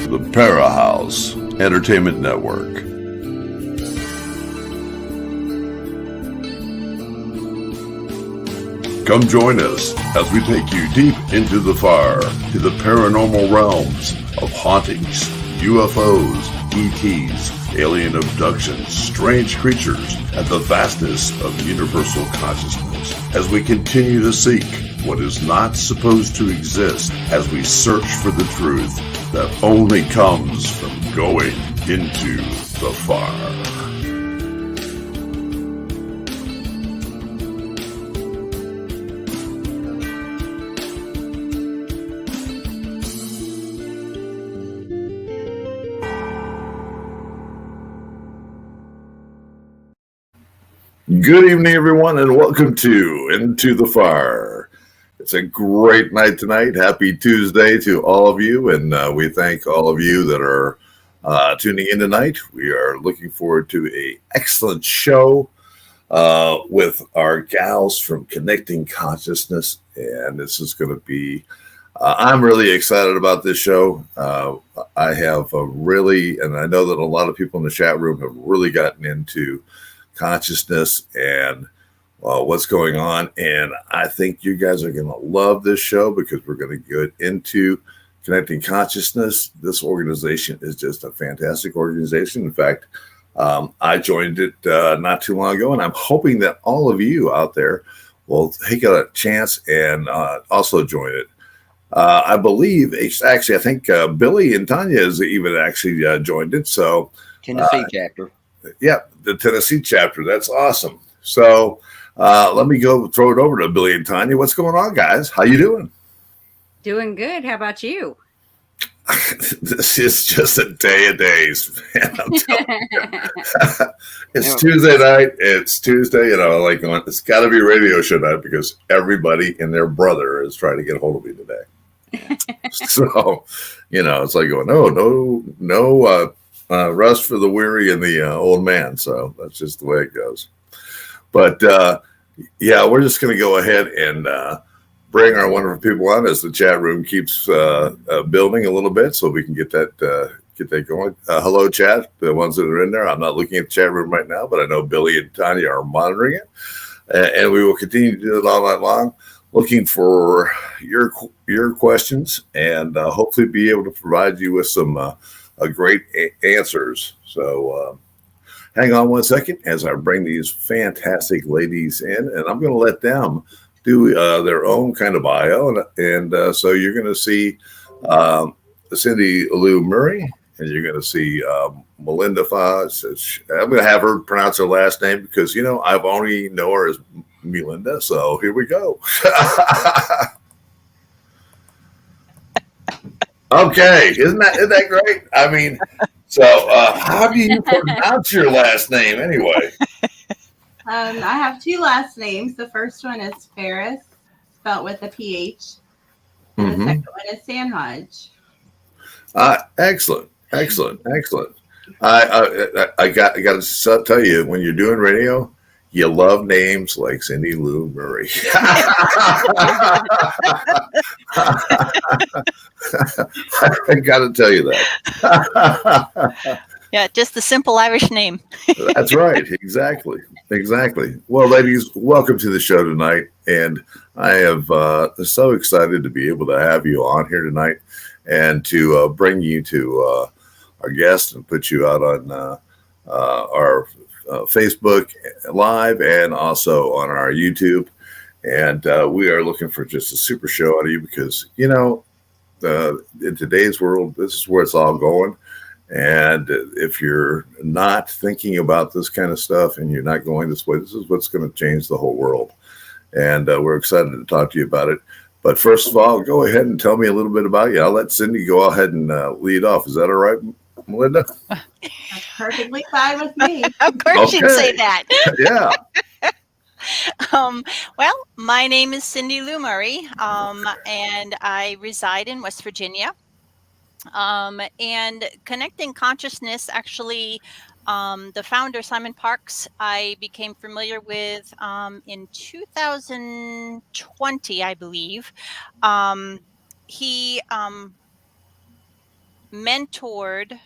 the Para House Entertainment Network. Come join us as we take you deep into the fire, to the paranormal realms of hauntings, UFOs, ETs, alien abductions, strange creatures, and the vastness of universal consciousness, as we continue to seek what is not supposed to exist, as we search for the truth that only comes from going into the fire. Good evening, everyone, and welcome to Into the Fire. It's a great night tonight. Happy Tuesday to all of you, and we thank all of you that are tuning in tonight. We are looking forward to an excellent show with our gals from Connecting Consciousness, and this is going to be, I'm really excited about this show. I have really, and I know that a lot of people in the chat room have really gotten into consciousness and what's going on, and I think you guys are going to love this show because we're going to get into Connecting Consciousness. This organization is just a fantastic organization. In fact, I joined it not too long ago, and I'm hoping that all of you out there will take a chance and also join it. I believe, actually, I think Billy and Tonya has even actually joined it. So Tennessee chapter. Yeah, the Tennessee chapter. That's awesome. So let me go throw it over to Billy and Tonya. What's going on, guys? How you doing? Doing good. How about you? This is just a day of days, man. I'm telling you. It's Tuesday night. It's Tuesday, it's got to be a radio show night because everybody and their brother is trying to get a hold of me today. So, it's like going, no. Rest for the weary and the old man. So that's just the way it goes. But we're just going to go ahead and bring our wonderful people on as the chat room keeps building a little bit, so we can get that going. Hello, chat. The ones that are in there. I'm not looking at the chat room right now, but I know Billy and Tonya are monitoring it, and we will continue to do it all night long, looking for your questions and hopefully be able to provide you with some great answers. So hang on one second as I bring these fantastic ladies in, and I'm going to let them do their own kind of bio. And so you're going to see Cindy Lou Murray, and you're going to see Melinda Phares. I'm going to have her pronounce her last name because, I've only know her as Melinda. So here we go. Okay, isn't that great? I mean, so how do you pronounce your last name anyway? I have two last names. The first one is Phares, spelled with a PH. And the second one is Sanhaj. Excellent. I got to tell you, when you're doing radio, you love names like Cindy Lou Murray. I got to tell you that. Yeah, just the simple Irish name. That's right. Exactly. Well, ladies, welcome to the show tonight. And I have so excited to be able to have you on here tonight and to bring you to our guest and put you out on our Facebook Live and also on our YouTube. And we are looking for just a super show out of you because, in today's world, this is where it's all going. And if you're not thinking about this kind of stuff and you're not going this way, this is what's going to change the whole world. And we're excited to talk to you about it. But first of all, go ahead and tell me a little bit about you. I'll let Cindy go ahead and lead off. Is that all right, Melinda? That's perfectly fine with me. Of course you'd say that. Yeah. Well, my name is Cindy Lou Murray, and I reside in West Virginia. And Connecting Consciousness, actually, the founder, Simon Parks, I became familiar with in 2020, I believe. He mentored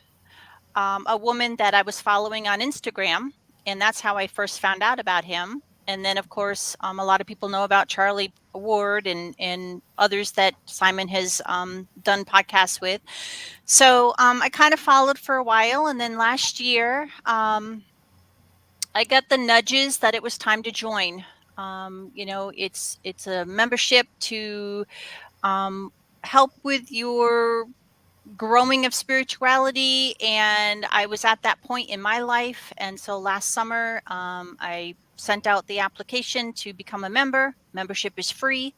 a woman that I was following on Instagram, and that's how I first found out about him. And then, of course, a lot of people know about Charlie Ward and others that Simon has done podcasts with. So I kind of followed for a while, and then last year I got the nudges that it was time to join. It's a membership to help with your growing of spirituality, and I was at that point in my life, and so last summer I sent out the application to become a member. Membership is free,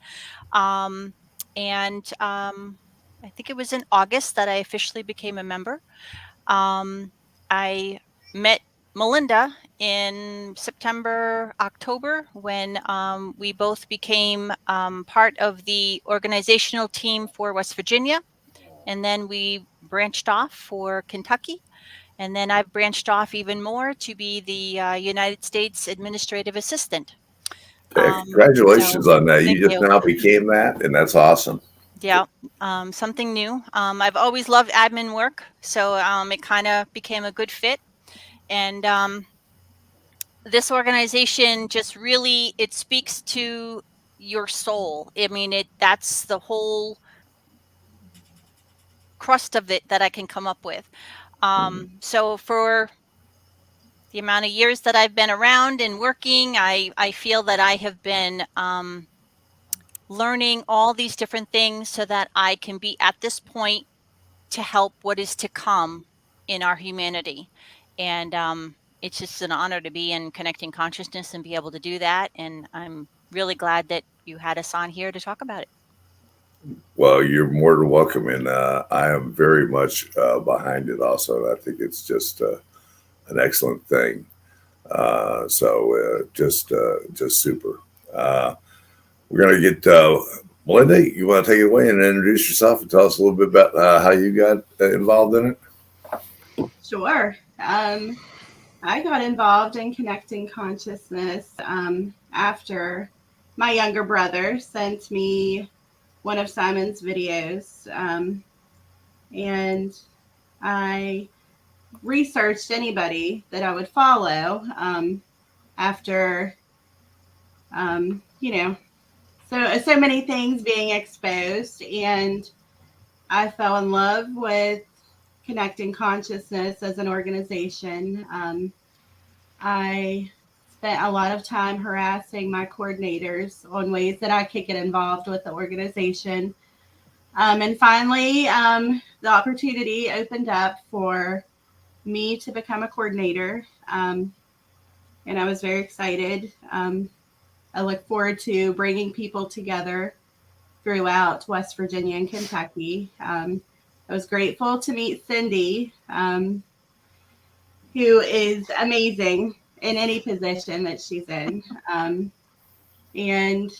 and I think it was in August that I officially became a member. I met Melinda in September, October, when we both became part of the organizational team for West Virginia. And then we branched off for Kentucky. And then I've branched off even more to be the United States Administrative Assistant. Congratulations on that. Thank You just you. now became that, and that's awesome. Yeah, something new. I've always loved admin work, so it kind of became a good fit. And this organization just really, it speaks to your soul. I mean, that's the whole crust of it that I can come up with. So for the amount of years that I've been around and working, I feel that I have been learning all these different things so that I can be at this point to help what is to come in our humanity. And it's just an honor to be in Connecting Consciousness and be able to do that. And I'm really glad that you had us on here to talk about it. Well, you're more than welcome, and I am very much behind it also. I think it's just an excellent thing. Just super. We're going to get Melinda. You want to take it away and introduce yourself and tell us a little bit about how you got involved in it? Sure. I got involved in Connecting Consciousness after my younger brother sent me one of Simon's videos, and I researched anybody that I would follow after, so many things being exposed, and I fell in love with Connecting Consciousness as an organization. I spent a lot of time harassing my coordinators on ways that I could get involved with the organization. And finally, the opportunity opened up for me to become a coordinator. And I was very excited. I look forward to bringing people together throughout West Virginia and Kentucky. I was grateful to meet Cindy, who is amazing in any position that she's in. And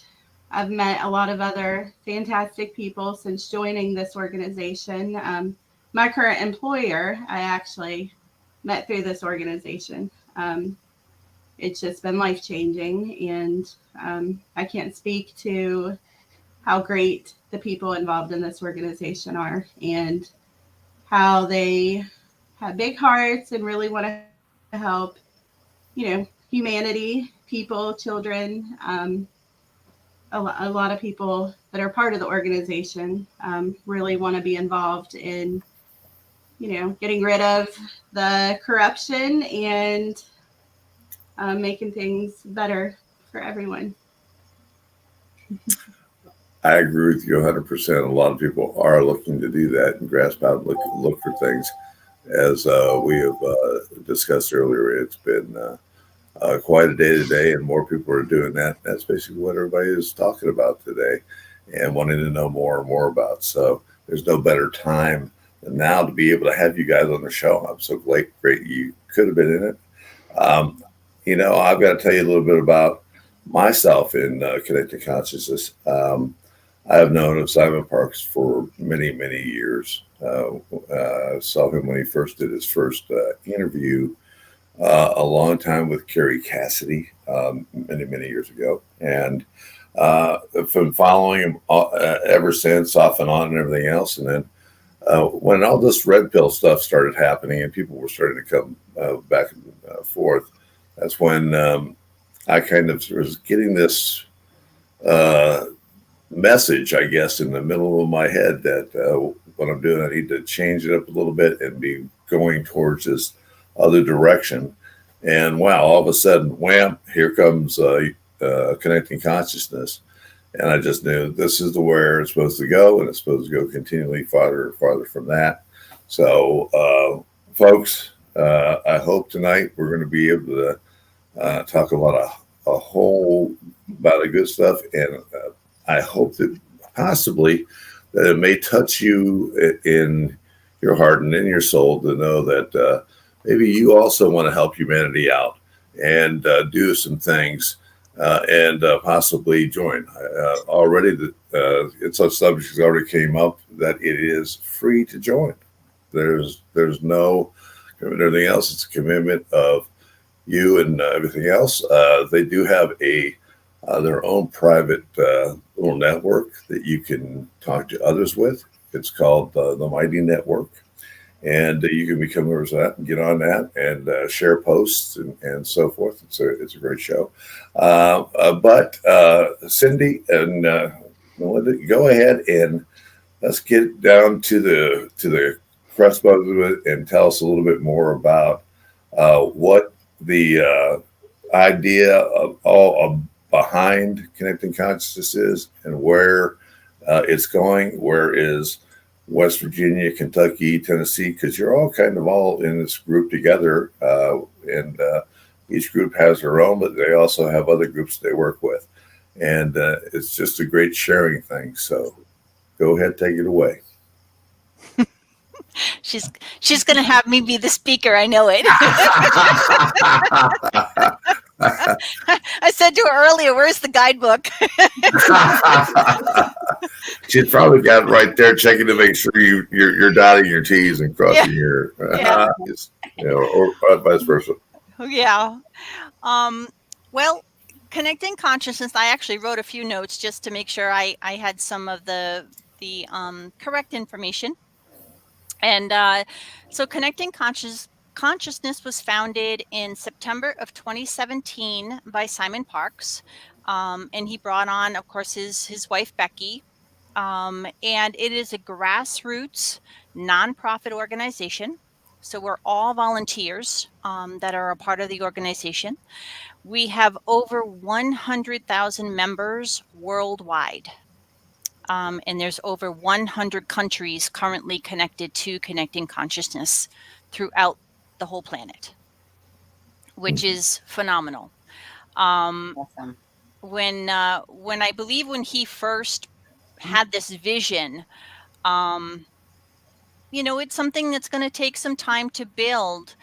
I've met a lot of other fantastic people since joining this organization. My current employer, I actually met through this organization. It's just been life-changing, and I can't speak to how great the people involved in this organization are and how they have big hearts and really want to help, humanity, people, children, a lot of people that are part of the organization really want to be involved in, getting rid of the corruption and making things better for everyone. I agree with you 100%. A lot of people are looking to do that and grasp out and look for things. As we have discussed earlier, it's been quite a day today, and more people are doing that. That's basically what everybody is talking about today and wanting to know more and more about. So there's no better time than now to be able to have you guys on the show. I'm so great you could have been in it. I've got to tell you a little bit about myself in Connected Consciousness. I have known of Simon Parks for many, many years. Saw him when he first did his first interview a long time with Carrie Cassidy many, many years ago. And been following him ever since, off and on and everything else. And then when all this red pill stuff started happening and people were starting to come back and forth, that's when I kind of was getting this message, I guess, in the middle of my head that what I'm doing, I need to change it up a little bit and be going towards this other direction. And wow, all of a sudden, wham, here comes connecting consciousness. And I just knew this is the where it's supposed to go, and it's supposed to go continually farther and farther from that. So, folks, I hope tonight we're going to be able to talk about a whole about the good stuff, and I hope that possibly that it may touch you in your heart and in your soul to know that maybe you also want to help humanity out and do some things. And possibly join. Already, it's a subject that already came up that it is free to join. There's no commitment or anything else. It's a commitment of you and everything else. They do have their own private little network that you can talk to others with. It's called the Mighty Network. And you can become members of that and get on that and share posts and so forth. It's a great show. But Cindy and Melinda, go ahead and let's get down to the crust of it and tell us a little bit more about what the idea of all behind connecting consciousness is and where it's going. Where is West Virginia, Kentucky, Tennessee, because you're all kind of all in this group together, and each group has their own, but they also have other groups they work with, and it's just a great sharing thing. So, go ahead, take it away. She's going to have me be the speaker. I know it. I said to her earlier, "Where's the guidebook?" She's probably got it right there, checking to make sure you're dotting your T's and crossing your, or vice versa. Yeah. Well, connecting consciousness. I actually wrote a few notes just to make sure I had some of the correct information. And so, connecting consciousness was founded in September of 2017 by Simon Parks, and he brought on, of course, his wife Becky. And it is a grassroots nonprofit organization. So we're all volunteers that are a part of the organization. We have over 100,000 members worldwide. And there's over 100 countries currently connected to connecting consciousness throughout the whole planet, which is phenomenal. Awesome. When I believe when he first had this vision, it's something that's going to take some time to build,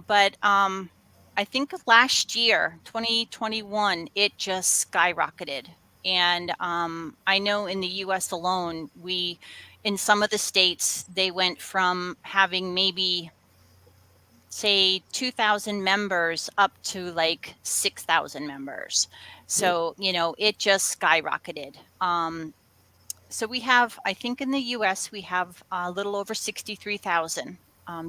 but I think last year, 2021, it just skyrocketed. And I know in the US alone, in some of the states, they went from having maybe, say, 2,000 members up to like 6,000 members. So, it just skyrocketed. So we have, I think in the US, we have a little over 63,000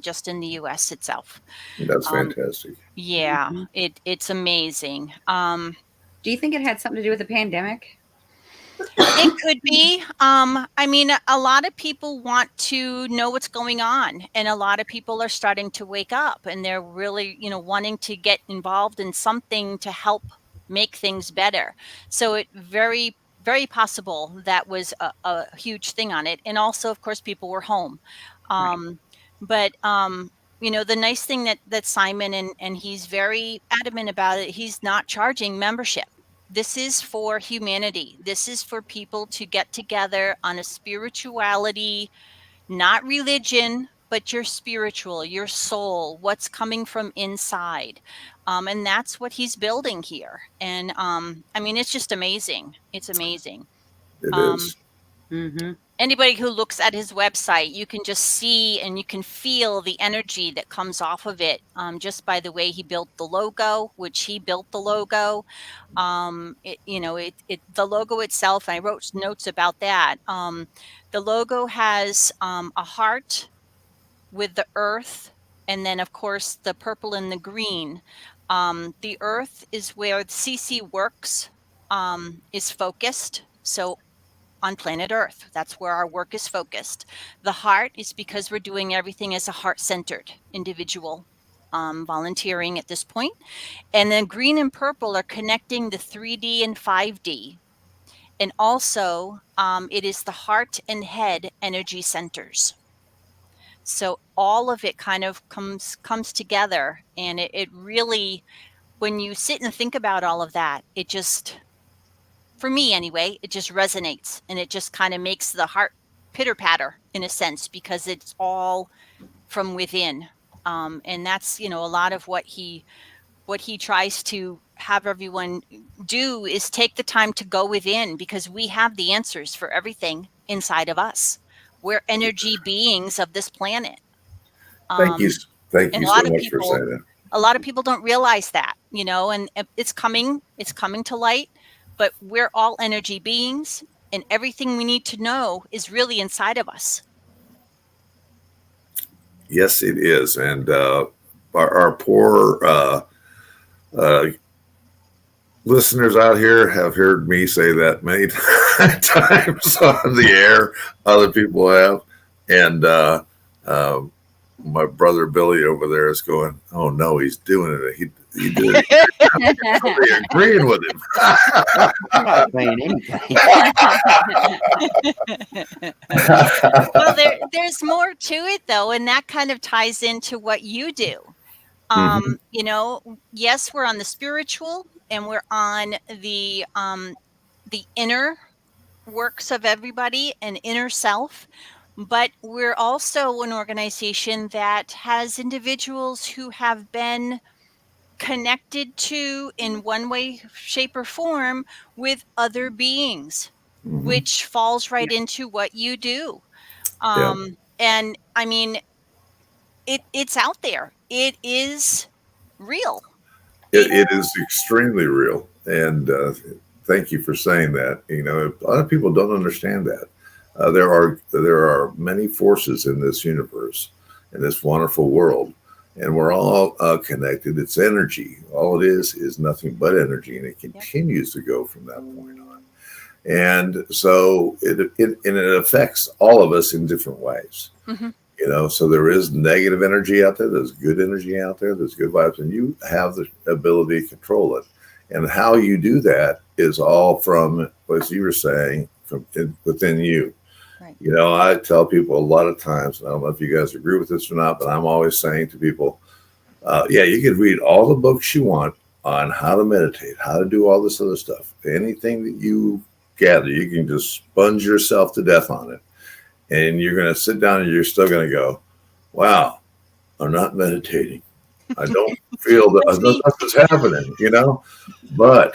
just in the US itself. That's fantastic. Yeah, it's amazing. Do you think it had something to do with the pandemic? It could be. I mean, a lot of people want to know what's going on, and a lot of people are starting to wake up, and they're really, wanting to get involved in something to help make things better. So it very, very possible that was a huge thing on it. And also, of course, people were home. But the nice thing that Simon and he's very adamant about it, he's not charging membership. This is for humanity. This is for people to get together on a spirituality, not religion, but your spiritual, your soul, what's coming from inside. And that's what he's building here. And I mean, it's just amazing. It's amazing. It is. Mm-hmm. anybody who looks at his website, you can just see and you can feel the energy that comes off of it, just by the way he built the logo, which he built the logo. The logo itself, I wrote notes about that. The logo has a heart with the earth, and then of course the purple and the green. The earth is where CC works, is focused. So on planet Earth, that's where our work is focused. The heart is because we're doing everything as a heart-centered individual, volunteering at this point. And then green and purple are connecting the 3D and 5D. And also, it is the heart and head energy centers. So all of it kind of comes together, and it really, when you sit and think about all of that, it just, for me anyway, it just resonates, and it just kind of makes the heart pitter patter in a sense, because it's all from within. And that's, a lot of what he tries to have everyone do is take the time to go within, because we have the answers for everything inside of us. We're energy beings of this planet. Thank you so much for saying that. A lot of people don't realize that, and it's coming to light, but we're all energy beings, and everything we need to know is really inside of us. Yes, it is. And our poor listeners out here have heard me say that many times on the air. Other people have. And my brother Billy over there is going, "Oh no, he's doing it. He did it." I'm agreeing with him. I'm not saying anything. Well, there's more to it though, and that kind of ties into what you do. Yes, we're on the spiritual, and we're on the inner works of everybody and inner self. But we're also an organization that has individuals who have been connected to, in one way, shape, or form, with other beings, which falls right into what you do. And I mean, it's out there. It is real. It is extremely real. And thank you for saying that. A lot of people don't understand that. There are many forces in this universe, in this wonderful world, and we're all connected. It's energy. All it is nothing but energy, and it continues to go from that point on. And so it affects all of us in different ways. So there is negative energy out there. There's good energy out there. There's good vibes, and you have the ability to control it. And how you do that is all from, as you were saying, from within you. Right. I tell people a lot of times, and I don't know if you guys agree with this or not, but I'm always saying to people, you can read all the books you want on how to meditate, how to do all this other stuff. Anything that you gather, you can just sponge yourself to death on it. And you're going to sit down and you're still going to go, wow, I'm not meditating. I don't feel that nothing's happening, But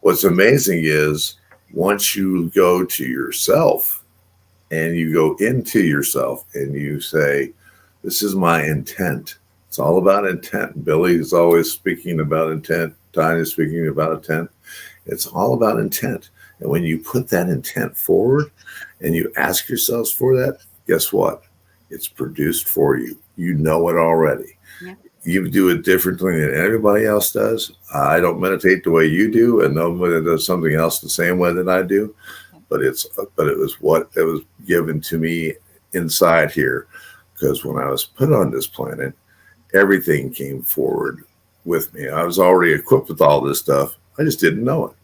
what's amazing is once you go to yourself and you go into yourself and you say, this is my intent. It's all about intent. Billy is always speaking about intent. Tonya is speaking about intent. It's all about intent. And when you put that intent forward and you ask yourselves for that, guess what? It's produced for you. You know it already. Yeah. You do it differently than everybody else does. I don't meditate the way you do, and nobody does something else the same way that I do. But it was given to me inside here, because when I was put on this planet, everything came forward with me. I was already equipped with all this stuff. I just didn't know it.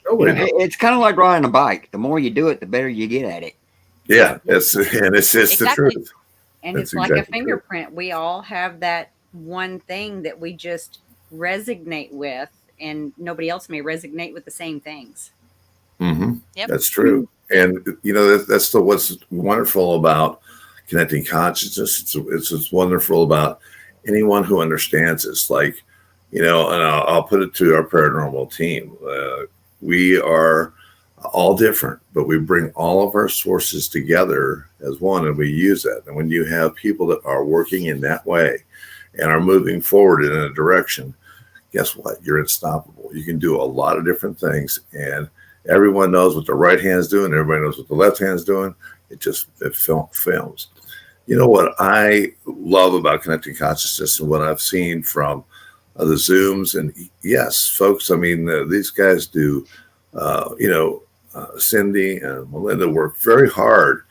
It's kind of like riding a bike. The more you do it, the better you get at it. Yeah, it's the truth. And it's like a fingerprint. We all have that one thing that we just resonate with, and nobody else may resonate with the same things. Yep. That's true. And that's what's wonderful about connecting consciousness. It's wonderful about anyone who understands this. Like, and I'll put it to our paranormal team. We are all different, but we bring all of our sources together as one and we use that. And when you have people that are working in that way and are moving forward in a direction, guess what? You're unstoppable. You can do a lot of different things, and everyone knows what the right hand's doing. Everybody knows what the left hand's doing. It films. You know what I love about connecting consciousness and what I've seen from the Zooms, and yes, folks, I mean, these guys do, Cindy and Melinda work very hard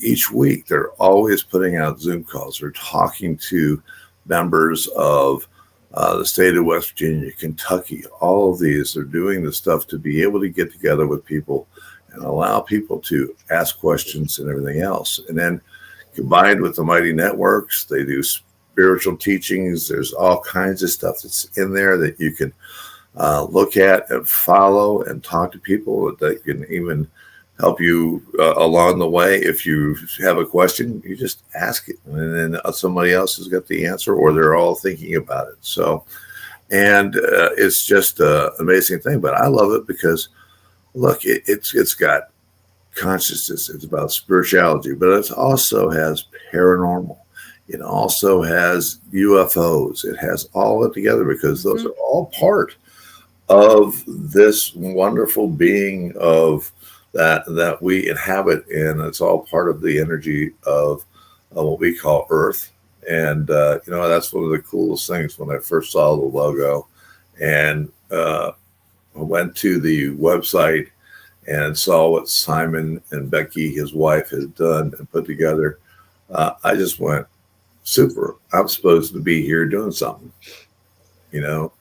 each week. They're always putting out Zoom calls. They're talking to members of the state of West Virginia, Kentucky, all of these. They're doing the stuff to be able to get together with people and allow people to ask questions and everything else. And then combined with the Mighty Networks, they do spiritual teachings. There's all kinds of stuff that's in there that you can look at and follow and talk to people that can even help you along the way. If you have a question, you just ask it, and then somebody else has got the answer, or they're all thinking about it. So, and it's just an amazing thing. But I love it because, look, it's got consciousness. It's about spirituality, but it also has paranormal. It also has UFOs. It has all of it together because those are all part of this wonderful being of that we inhabit, and it's all part of the energy of what we call Earth. And that's one of the coolest things when I first saw the logo, and I went to the website and saw what Simon and Becky, his wife, had done and put together. I just went, super. I'm supposed to be here doing something. Yep.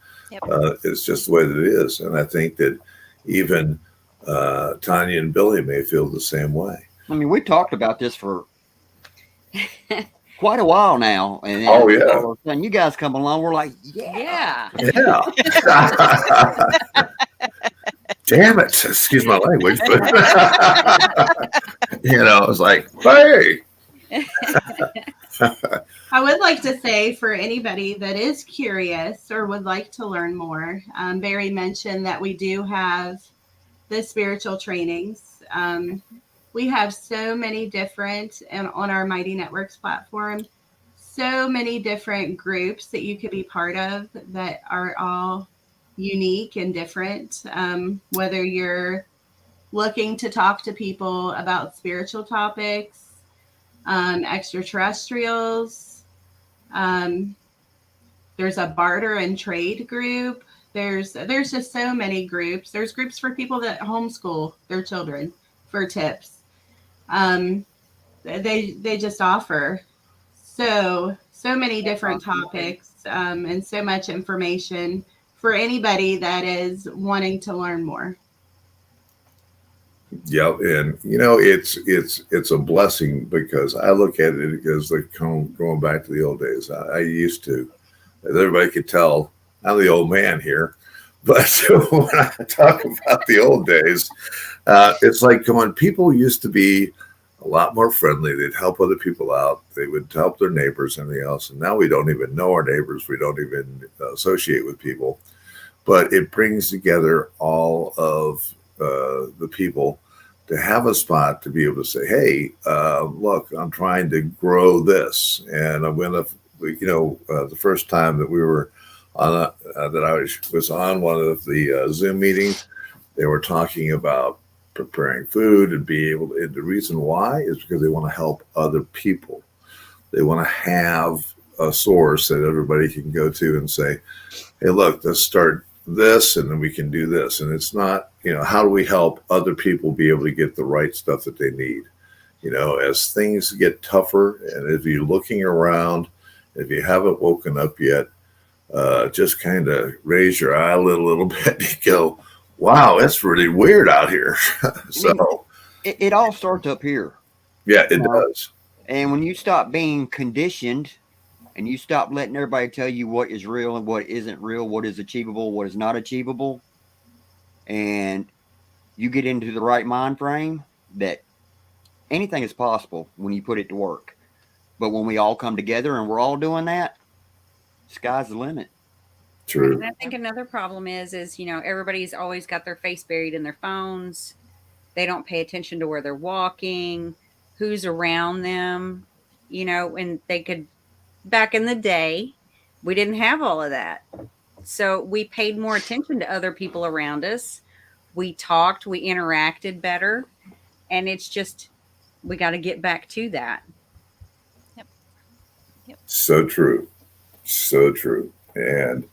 It's just the way that it is. And I think that even Tonya and Billy may feel the same way. I mean, we talked about this for quite a while now. And all of a sudden you guys come along, we're like, yeah. Damn it. Excuse my language. But, it's like, hey. I would like to say, for anybody that is curious or would like to learn more, Barry mentioned that we do have the spiritual trainings. We have so many different, and on our Mighty Networks platform, so many different groups that you could be part of that are all unique and different. Whether you're looking to talk to people about spiritual topics, extraterrestrials, there's a barter and trade group. There's just so many groups. There's groups for people that homeschool their children for tips. They just offer so many different topics, and so much information for anybody that is wanting to learn more. Yeah, and it's a blessing because I look at it as like going back to the old days. I used to, as everybody could tell, I'm the old man here. But when I talk about the old days, it's like when people used to be a lot more friendly. They'd help other people out. They would help their neighbors and everything else. And now we don't even know our neighbors. We don't even associate with people. But it brings together all of the people to have a spot to be able to say, hey, look, I'm trying to grow this. And I'm going to, the first time that we were on, that I was on one of the Zoom meetings, they were talking about preparing food and be able to, and the reason why is because they want to help other people. They want to have a source that everybody can go to and say, hey, look, let's start this and then we can do this. And it's not, how do we help other people be able to get the right stuff that they need? As things get tougher, and if you're looking around, if you haven't woken up yet, just kind of raise your eyelid a little bit and go, wow, it's really weird out here. So it all starts up here. Yeah, it does. And when you stop being conditioned and you stop letting everybody tell you what is real and what isn't real, what is achievable, what is not achievable, and you get into the right mind frame that anything is possible when you put it to work. But when we all come together and we're all doing that, sky's the limit. True. And I think another problem is everybody's always got their face buried in their phones. They don't pay attention to where they're walking, who's around them, and they could, back in the day, we didn't have all of that. So we paid more attention to other people around us. We talked, we interacted better. And it's just, we got to get back to that. So true. So true. And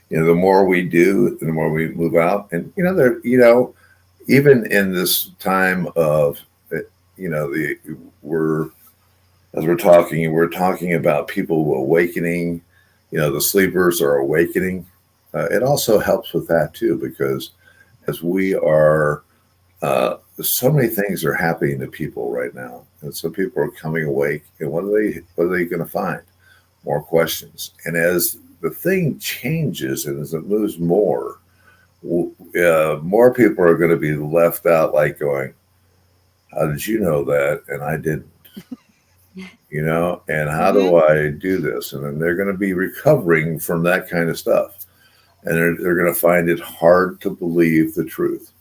the more we do, the more we move out. And even in this time of we're as we're talking about people awakening. The sleepers are awakening. It also helps with that too, because as we are, so many things are happening to people right now, and so people are coming awake. And what are they going to find? More questions. And as the thing changes and as it moves more people are going to be left out, like going, "How did you know that?" And I didn't. And how do I do this? And then they're going to be recovering from that kind of stuff. And they're going to find it hard to believe the truth.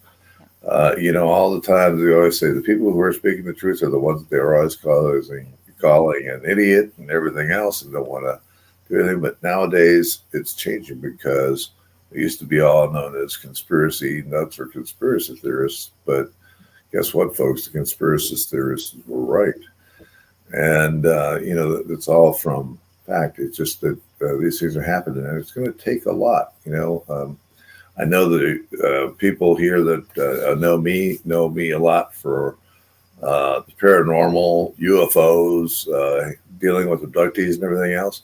All the time they always say the people who are speaking the truth are the ones that they're always calling an idiot and everything else, and don't want to do anything. But nowadays it's changing, because we used to be all known as conspiracy nuts or conspiracy theorists. But guess what, folks? The conspiracy theorists were right. And, it's all from fact. It's just that these things are happening, and it's going to take a lot. I know that people here that know me a lot for the paranormal, UFOs, dealing with abductees and everything else.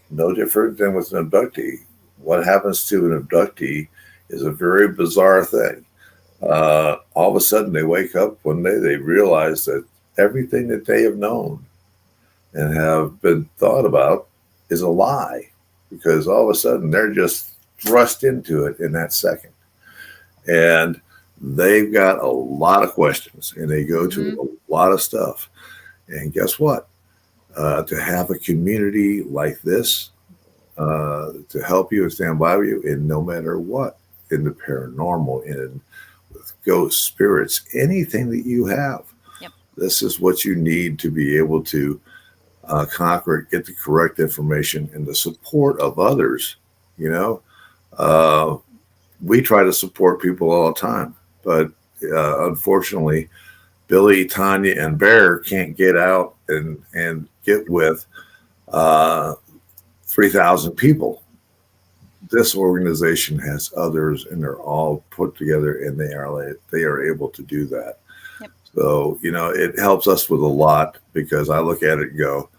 No different than with an abductee. What happens to an abductee is a very bizarre thing. All of a sudden, they wake up one day, they realize that everything that they have known and have been thought about is a lie, because all of a sudden they're just thrust into it in that second. And they've got a lot of questions, and they go to a lot of stuff. And guess what? To have a community like this to help you and stand by you in no matter what, in the paranormal, in with ghost spirits, anything that you have. This is what you need to be able to conquer it, get the correct information, and the support of others. We try to support people all the time, but unfortunately, Billy, Tonya, and Bear can't get out and get with 3,000 people. This organization has others, and they're all put together, and they are able to do that. So, it helps us with a lot, because I look at it and go,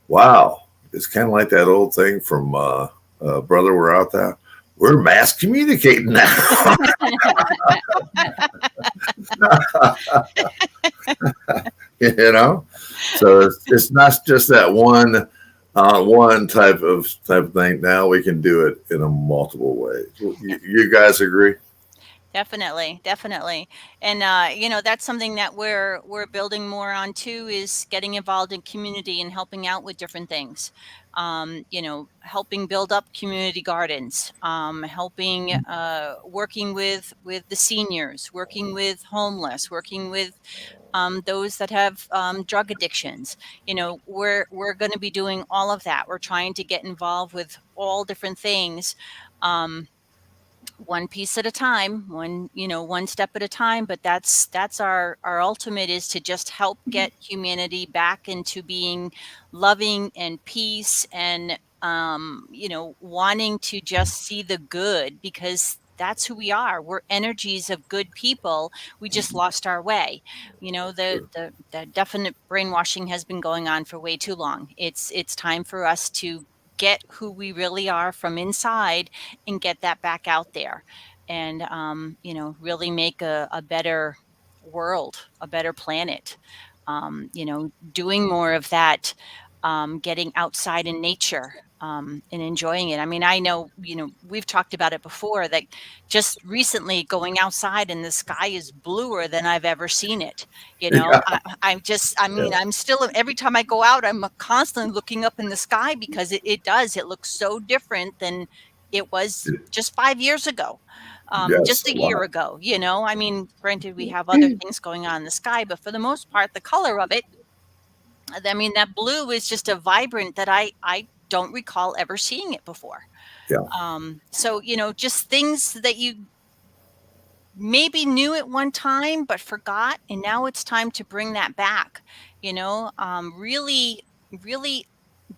wow, it's kind of like that old thing from Brother, We're Out There. We're mass communicating now. So it's not just that one type of thing. Now we can do it in a multiple ways. You guys agree? Definitely. And that's something that we're building more on too, is getting involved in community and helping out with different things. Helping build up community gardens, helping working with the seniors, working with homeless, working with those that have drug addictions. We're going to be doing all of that. We're trying to get involved with all different things. One piece at a time, one step at a time. But that's our ultimate, is to just help get humanity back into being loving and peace, and wanting to just see the good, because that's who we are. We're energies of good people. We just lost our way. The definite brainwashing has been going on for way too long. It's time for us to get who we really are from inside and get that back out there, and really make a better world, a better planet. Doing more of that, getting outside in nature, and enjoying it. I mean, I know, we've talked about it before, that just recently going outside and the sky is bluer than I've ever seen it. I'm still, every time I go out, I'm constantly looking up in the sky, because it looks so different than it was just 5 years ago, Yes, just a a year lot. ago, you know. I mean, granted, we have other things going on in the sky, but for the most part, the color of it, I mean, that blue is just a vibrant that I don't recall ever seeing it before. Yeah. So, you know, just things that you maybe knew at one time but forgot, and now it's time to bring that back, you know. Really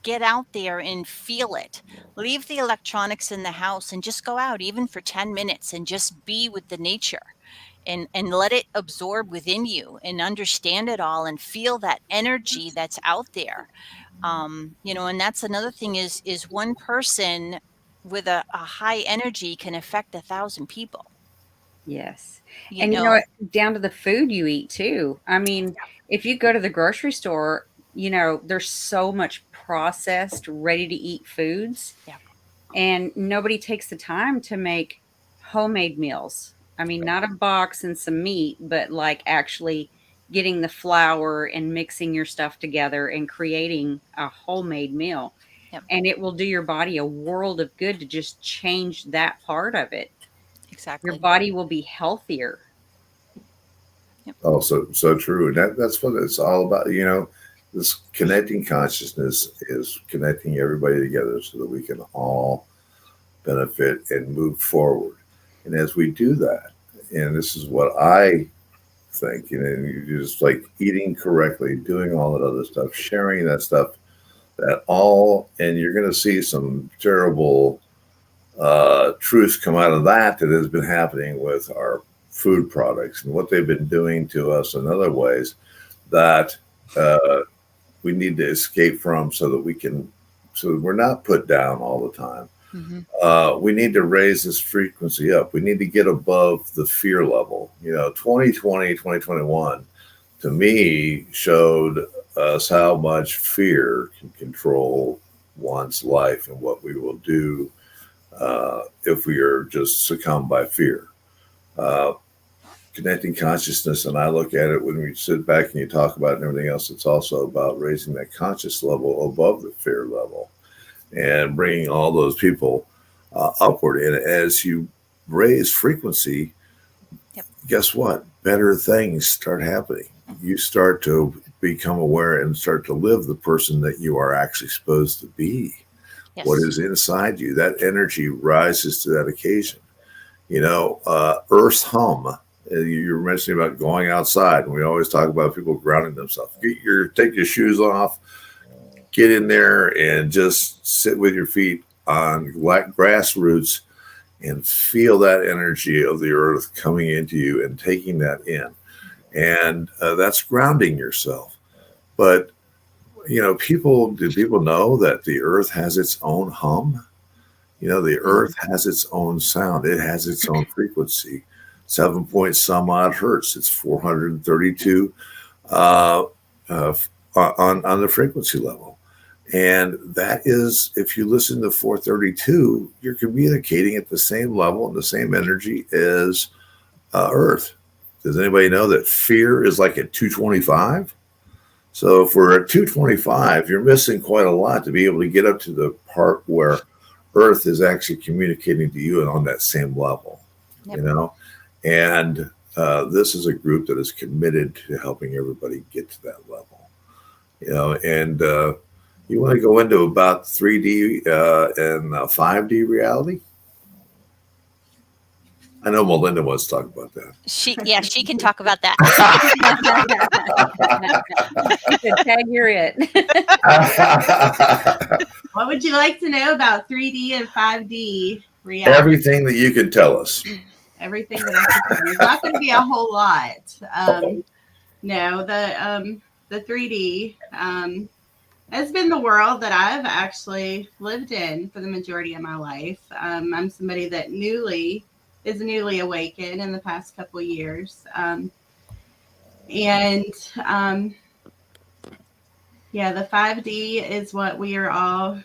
get out there and feel it. Leave the electronics in the house and just go out even for 10 minutes and just be with the nature, and let it absorb within you and understand it all and feel that energy that's out there. You know, and that's another thing is one person with a high energy can affect 1,000 people, Yes. you And you know know. what? Down to the food you eat too. I mean, if you go to the grocery store, you know, there's so much processed, ready to eat foods, Yeah. and nobody takes the time to make homemade meals. I mean, not a box and some meat, but like actually getting the flour and mixing your stuff together and creating a homemade meal. Yep. And it will do your body a world of good to just change that part of it. Your Exactly. body will be healthier. Yep. Oh, so true. And that's what it's all about. You know, this connecting consciousness is connecting everybody together so that we can all benefit and move forward. And as we do that, and this is what I think, you know, you just like eating correctly, doing all that other stuff, sharing that stuff, that all, and you're going to see some terrible truth come out of that has been happening with our food products and what they've been doing to us in other ways that we need to escape from so that we can, so that we're not put down all the time. Mm-hmm. We need to raise this frequency up. We need to get above the fear level. You know, 2020, 2021 to me showed us how much fear can control one's life and what we will do if we are just succumbed by fear. Uh, Connecting consciousness, and I look at it when we sit back and you talk about it and everything else, it's also about raising that conscious level above the fear level and bringing all those people upward. And as you raise frequency, Yep. guess what? Better things start happening. You start to become aware and start to live the person that you are actually supposed to be. Yes. What is inside you, that energy rises to that occasion. You know, Earth's hum. You were mentioning about going outside, and we always talk about people grounding themselves. Take your shoes off, get in there, and just sit with your feet on grass roots and feel that energy of the earth coming into you and taking that in. And that's grounding yourself. But you know, do people know that the earth has its own hum? You know, the earth has its own sound. It has its own frequency, 7 point some odd hertz. It's 432 on the frequency level. And that is, if you listen to 432, you're communicating at the same level and the same energy as Earth. Does anybody know that fear is like at 225? So if we're at 225, you're missing quite a lot to be able to get up to the part where Earth is actually communicating to you and on that same level, Yep. you know? And this is a group that is committed to helping everybody get to that level, you know? And you want to go into about 3D and 5D reality? I know Melinda wants to talk about that. She can talk about that. Tag, you're it. What would you like to know about 3D and 5D reality? Everything that you can tell us. Everything that I can tell you. There's not going to be a whole lot. No, the 3D has been the world that I've actually lived in for the majority of my life. I'm somebody that is newly awakened in the past couple of years. Yeah, the 5D is what we are all,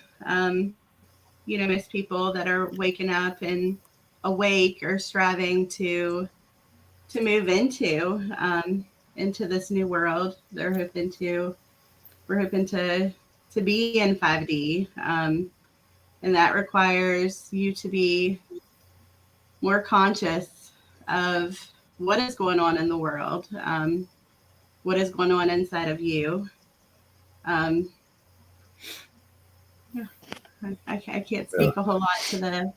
you know, most people that are waking up and awake or striving to move into this new world. We're hoping to be in 5D. And that requires you to be more conscious of what is going on in the world, what is going on inside of you. I can't speak a whole lot to the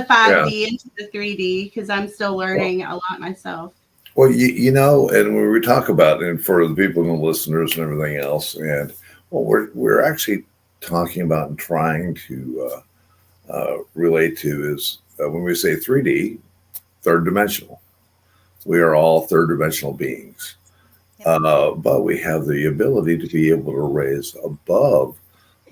5D and to the 3D because I'm still learning a lot myself. Well, you know, and when we talk about, and for the people and the listeners and everything else, and what we're actually talking about and trying to relate to is when we say 3D, third dimensional. We are all third dimensional beings, but we have the ability to be able to raise above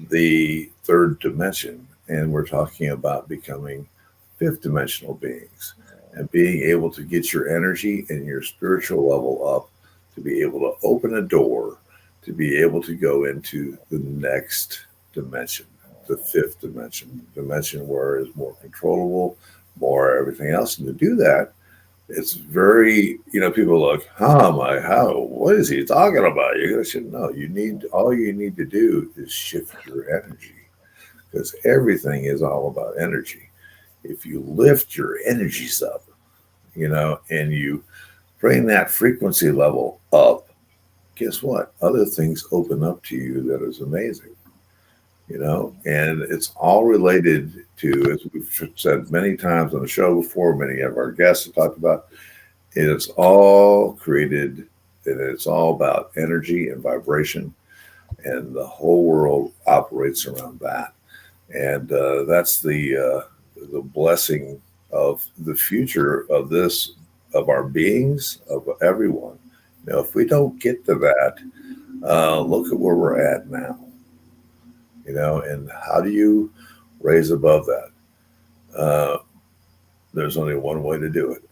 the third dimension, and we're talking about becoming fifth dimensional beings and being able to get your energy and your spiritual level up to be able to open a door to be able to go into the next dimension, the fifth dimension where it's more controllable, more everything else. And to do that, it's very, you know, people look, what is he talking about? You're going to say, no, all you need to do is shift your energy, because everything is all about energy. If you lift your energies up, you know, and you bring that frequency level up, guess what? Other things open up to you that is amazing, you know, and it's all related to, as we've said many times on the show before, many of our guests have talked about, it's all created, and it's all about energy and vibration, and the whole world operates around that. And that's the blessing of the future of this, of our beings, of everyone. You know, if we don't get to that, look at where we're at now. You know, and how do you raise above that? There's only one way to do it.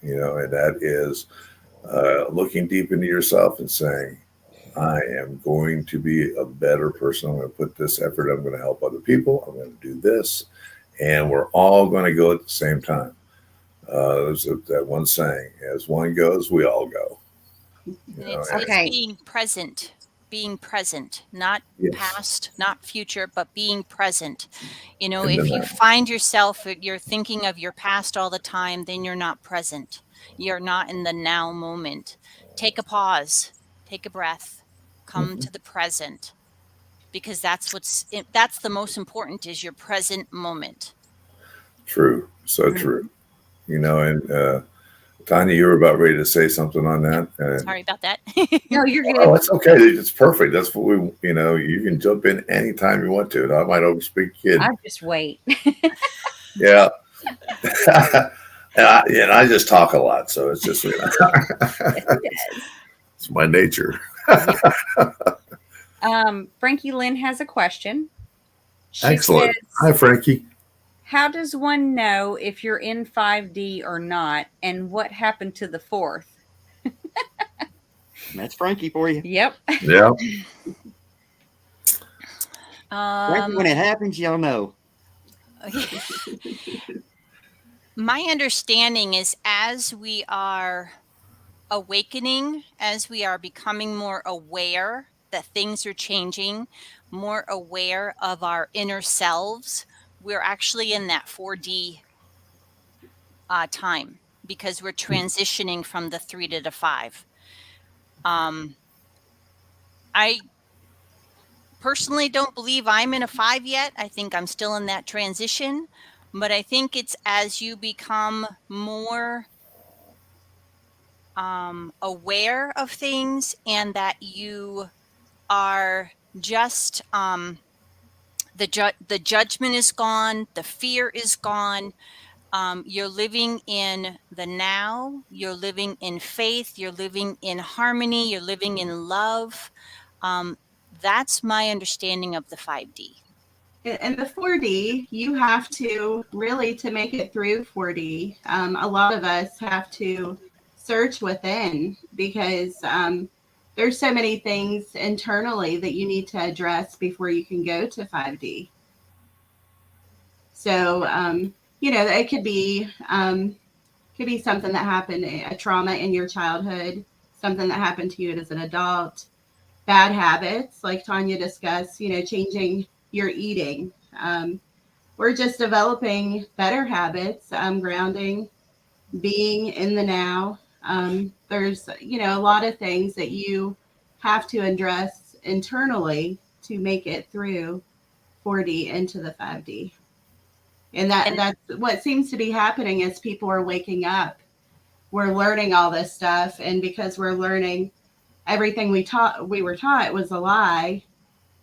You know, and that is looking deep into yourself and saying, I am going to be a better person. I'm going to put this effort. I'm going to help other people. I'm going to do this. And we're all going to go at the same time. There's that one saying, as one goes, we all go. It's being present, not past, not future, but being present. You know, if you find yourself, you're thinking of your past all the time, then you're not present. You're not in the now moment. Take a pause, take a breath, come to the present, because that's the most important, is your present moment. True. So true. You know, and Tonya, you were about ready to say something on that. Sorry about that. No, you're good. Oh, it's okay. It's perfect. That's what we, you know, you can jump in anytime you want to. And I might overspeak kid. I just wait. Yeah. And I just talk a lot. So it's just, you know, it's my nature. Frankie Lynn has a question. She Excellent. says, hi, Frankie. how does one know if you're in 5D or not? And what happened to the fourth? That's Frankie for you. Yep. Yeah. Frankie, when it happens, you'll know. My understanding is, as we are awakening, as we are becoming more aware that things are changing, more aware of our inner selves, we're actually in that 4D time, because we're transitioning from the 3 to the 5. I personally don't believe I'm in a 5 yet. I think I'm still in that transition, but I think it's as you become more aware of things, and that you are just the judgment is gone, the fear is gone. You're living in the now, you're living in faith, you're living in harmony, you're living in love. That's my understanding of the 5D. In the 4D, you have to really, to make it through 4D, a lot of us have to search within, because there's so many things internally that you need to address before you can go to 5D. So, you know, it could be something that happened, a trauma in your childhood, something that happened to you as an adult, bad habits, like Tonya discussed, you know, changing your eating. we're just developing better habits, grounding, being in the now. There's, a lot of things that you have to address internally to make it through 4D into the 5D. And And that's what seems to be happening as people are waking up. We're learning all this stuff, and because we're learning everything we were taught was a lie,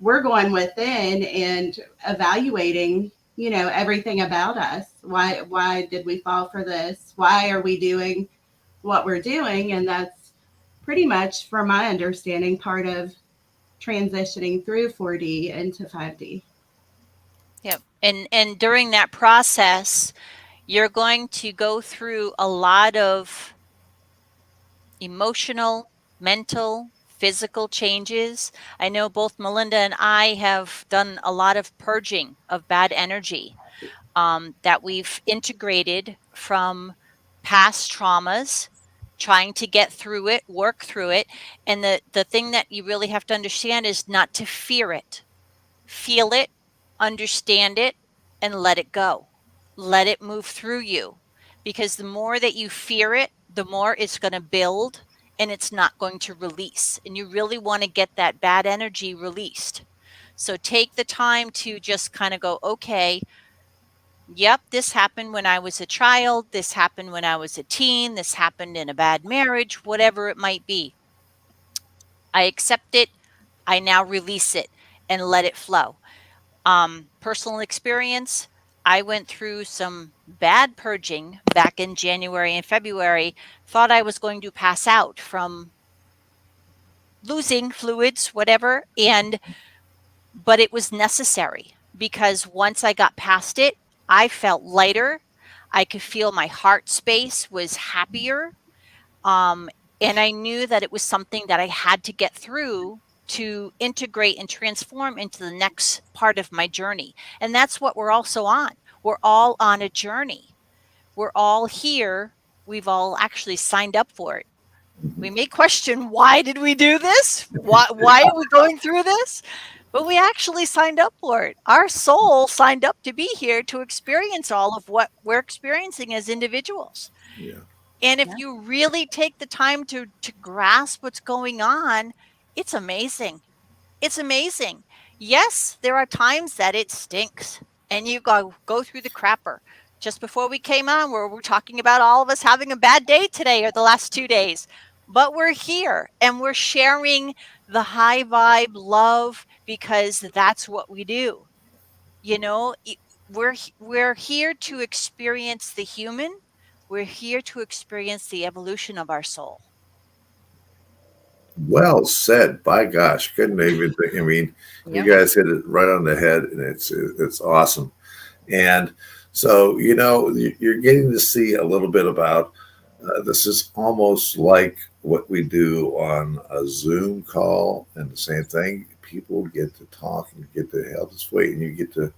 we're going within and evaluating, everything about us. Why did we fall for this? Why are we doing what we're doing? And that's pretty much, from my understanding, part of transitioning through 4D into 5D. yeah, and during that process, you're going to go through a lot of emotional, mental, physical changes. I know both Melinda and I have done a lot of purging of bad energy that we've integrated from past traumas, trying to get through it, work through it. And the thing that you really have to understand is not to fear it. Feel it, understand it, and let it go. Let it move through you. Because the more that you fear it, the more it's going to build and it's not going to release. And you really want to get that bad energy released. So take the time to just kind of go, okay, yep, this happened when I was a child. This happened when I was a teen. This happened in a bad marriage, whatever it might be. I accept it. I now release it and let it flow. Personal experience, I went through some bad purging back in January and February, thought I was going to pass out from losing fluids, whatever. But it was necessary because once I got past it, I felt lighter. I could feel my heart space was happier. Um, and I knew that it was something that I had to get through to integrate and transform into the next part of my journey. And that's what we're also on. We're all on a journey. We're all here. We've all actually signed up for it. We may question, why did we do this? Why are we going through this? But we actually signed up for it. Our soul signed up to be here to experience all of what we're experiencing as individuals. Yeah. And if you really take the time to grasp what's going on, it's amazing. It's amazing. Yes, there are times that it stinks and you go through the crapper. Just before we came on, we're talking about all of us having a bad day today or the last 2 days. But we're here and we're sharing the high vibe love because that's what we do. You know, we're here to experience the human. We're here to experience the evolution of our soul. Well said. By gosh, couldn't even think. I mean, you guys hit it right on the head, and it's awesome. And so, you're getting to see a little bit about this is almost like what we do on a Zoom call, and the same thing. People get to talk and get to help this way, and you get to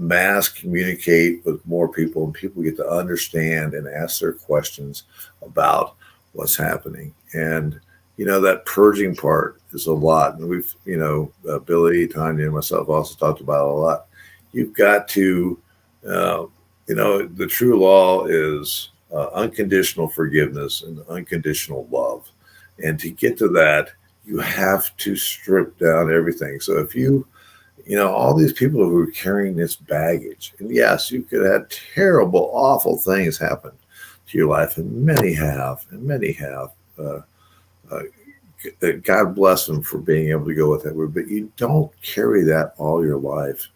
mass communicate with more people, and people get to understand and ask their questions about what's happening. And that purging part is a lot, and we've Billy, Tonya, and myself also talked about it a lot. You've got to the true law is unconditional forgiveness and unconditional love, and to get to that, you have to strip down everything. So if all these people who are carrying this baggage, and yes, you could have terrible, awful things happen to your life, and many have. God bless them for being able to go with that. But you don't carry that all your life.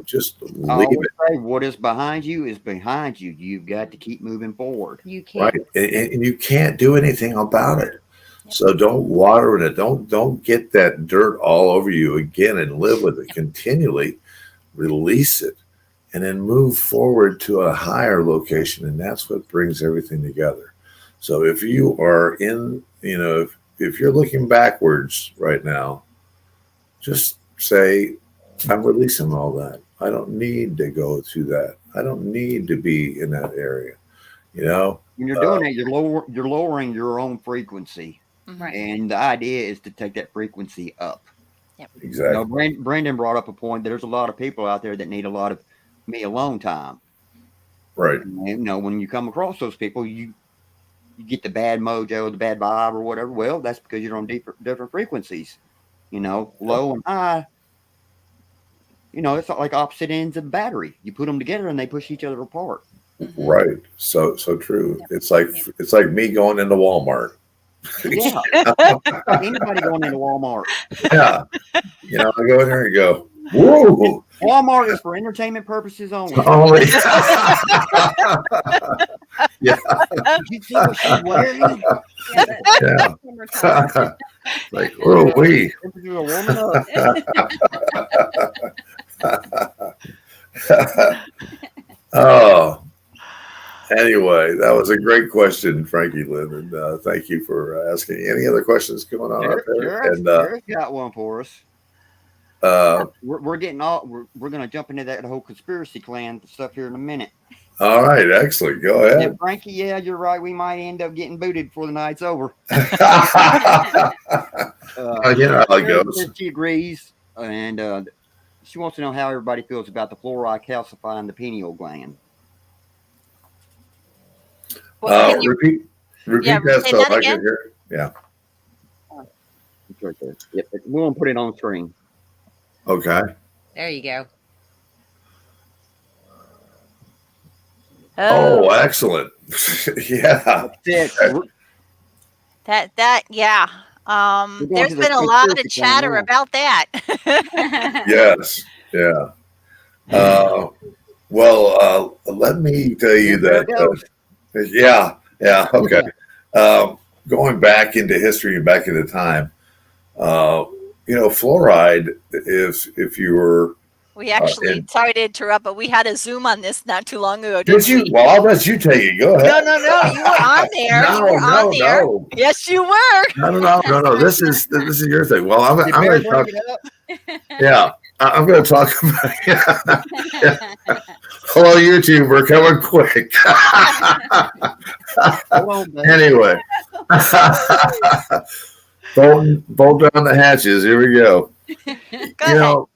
Just leave it. Say, what is behind you is behind you. You've got to keep moving forward. You can't. Right, and you can't do anything about it. So don't water in it. Don't get that dirt all over you again and live with it continually. Release it and then move forward to a higher location. And that's what brings everything together. So if you are if you're looking backwards right now, just say, I'm releasing all that. I don't need to go through that. I don't need to be in that area. When you're doing that, you're lowering your own frequency. Right. And the idea is to take that frequency up. Yep. Exactly. Brendan brought up a point. There's a lot of people out there that need a lot of me alone time. Right. And, you know, when you come across those people, you get the bad mojo, the bad vibe, or whatever. Well, that's because you're on different frequencies. You know, low and high. You know, it's like opposite ends of a battery. You put them together, and they push each other apart. Mm-hmm. Right. So true. Yep. It's like me going into Walmart. Yeah. Anybody going into Walmart? Yeah. You know, I go in there and go, whoa. Walmart is for entertainment purposes only. Only. Yeah. Did you see what she's wearing? Yeah, Yeah. one more time. Like, whoa, we. This is a woman up. Oh. Anyway, that was a great question, Frankie Lynn, and thank you for asking. Any other questions going on out there? Jared's got one for us. We're getting we're going to jump into that whole conspiracy clan stuff here in a minute. All right, excellent. Go ahead. And Frankie, yeah, you're right. We might end up getting booted before the night's over. You know how it goes. She agrees, and she wants to know how everybody feels about the fluoride calcifying the pineal gland. Well, can you- Repeat Yeah, that say so that I again? can hear. Yeah. It's right there. Yep, we're going to put it on screen. Okay. There you go. Oh, excellent. Yeah. That's it. Yeah. going There's to the been a lot of conspiracy clan chatter now. about that. Yes. Yeah. Well, let me tell you There it that. goes. Yeah. Okay. Going back into history and back into time, you know, fluoride. If you were, We actually, and- sorry to interrupt, but we had a Zoom on this not too long ago. did didn't you? we? Well, I'll let you take it. Go ahead. No. You were on there. You were on there. No. Yes, you were. No. This is your thing. Well, I'm Did going Bear to talk. bring it up? Yeah, I'm going to talk about. Hello, YouTube. We're coming quick. Hold on, babe. Anyway, bolt down the hatches. Here we go. Go You ahead. know,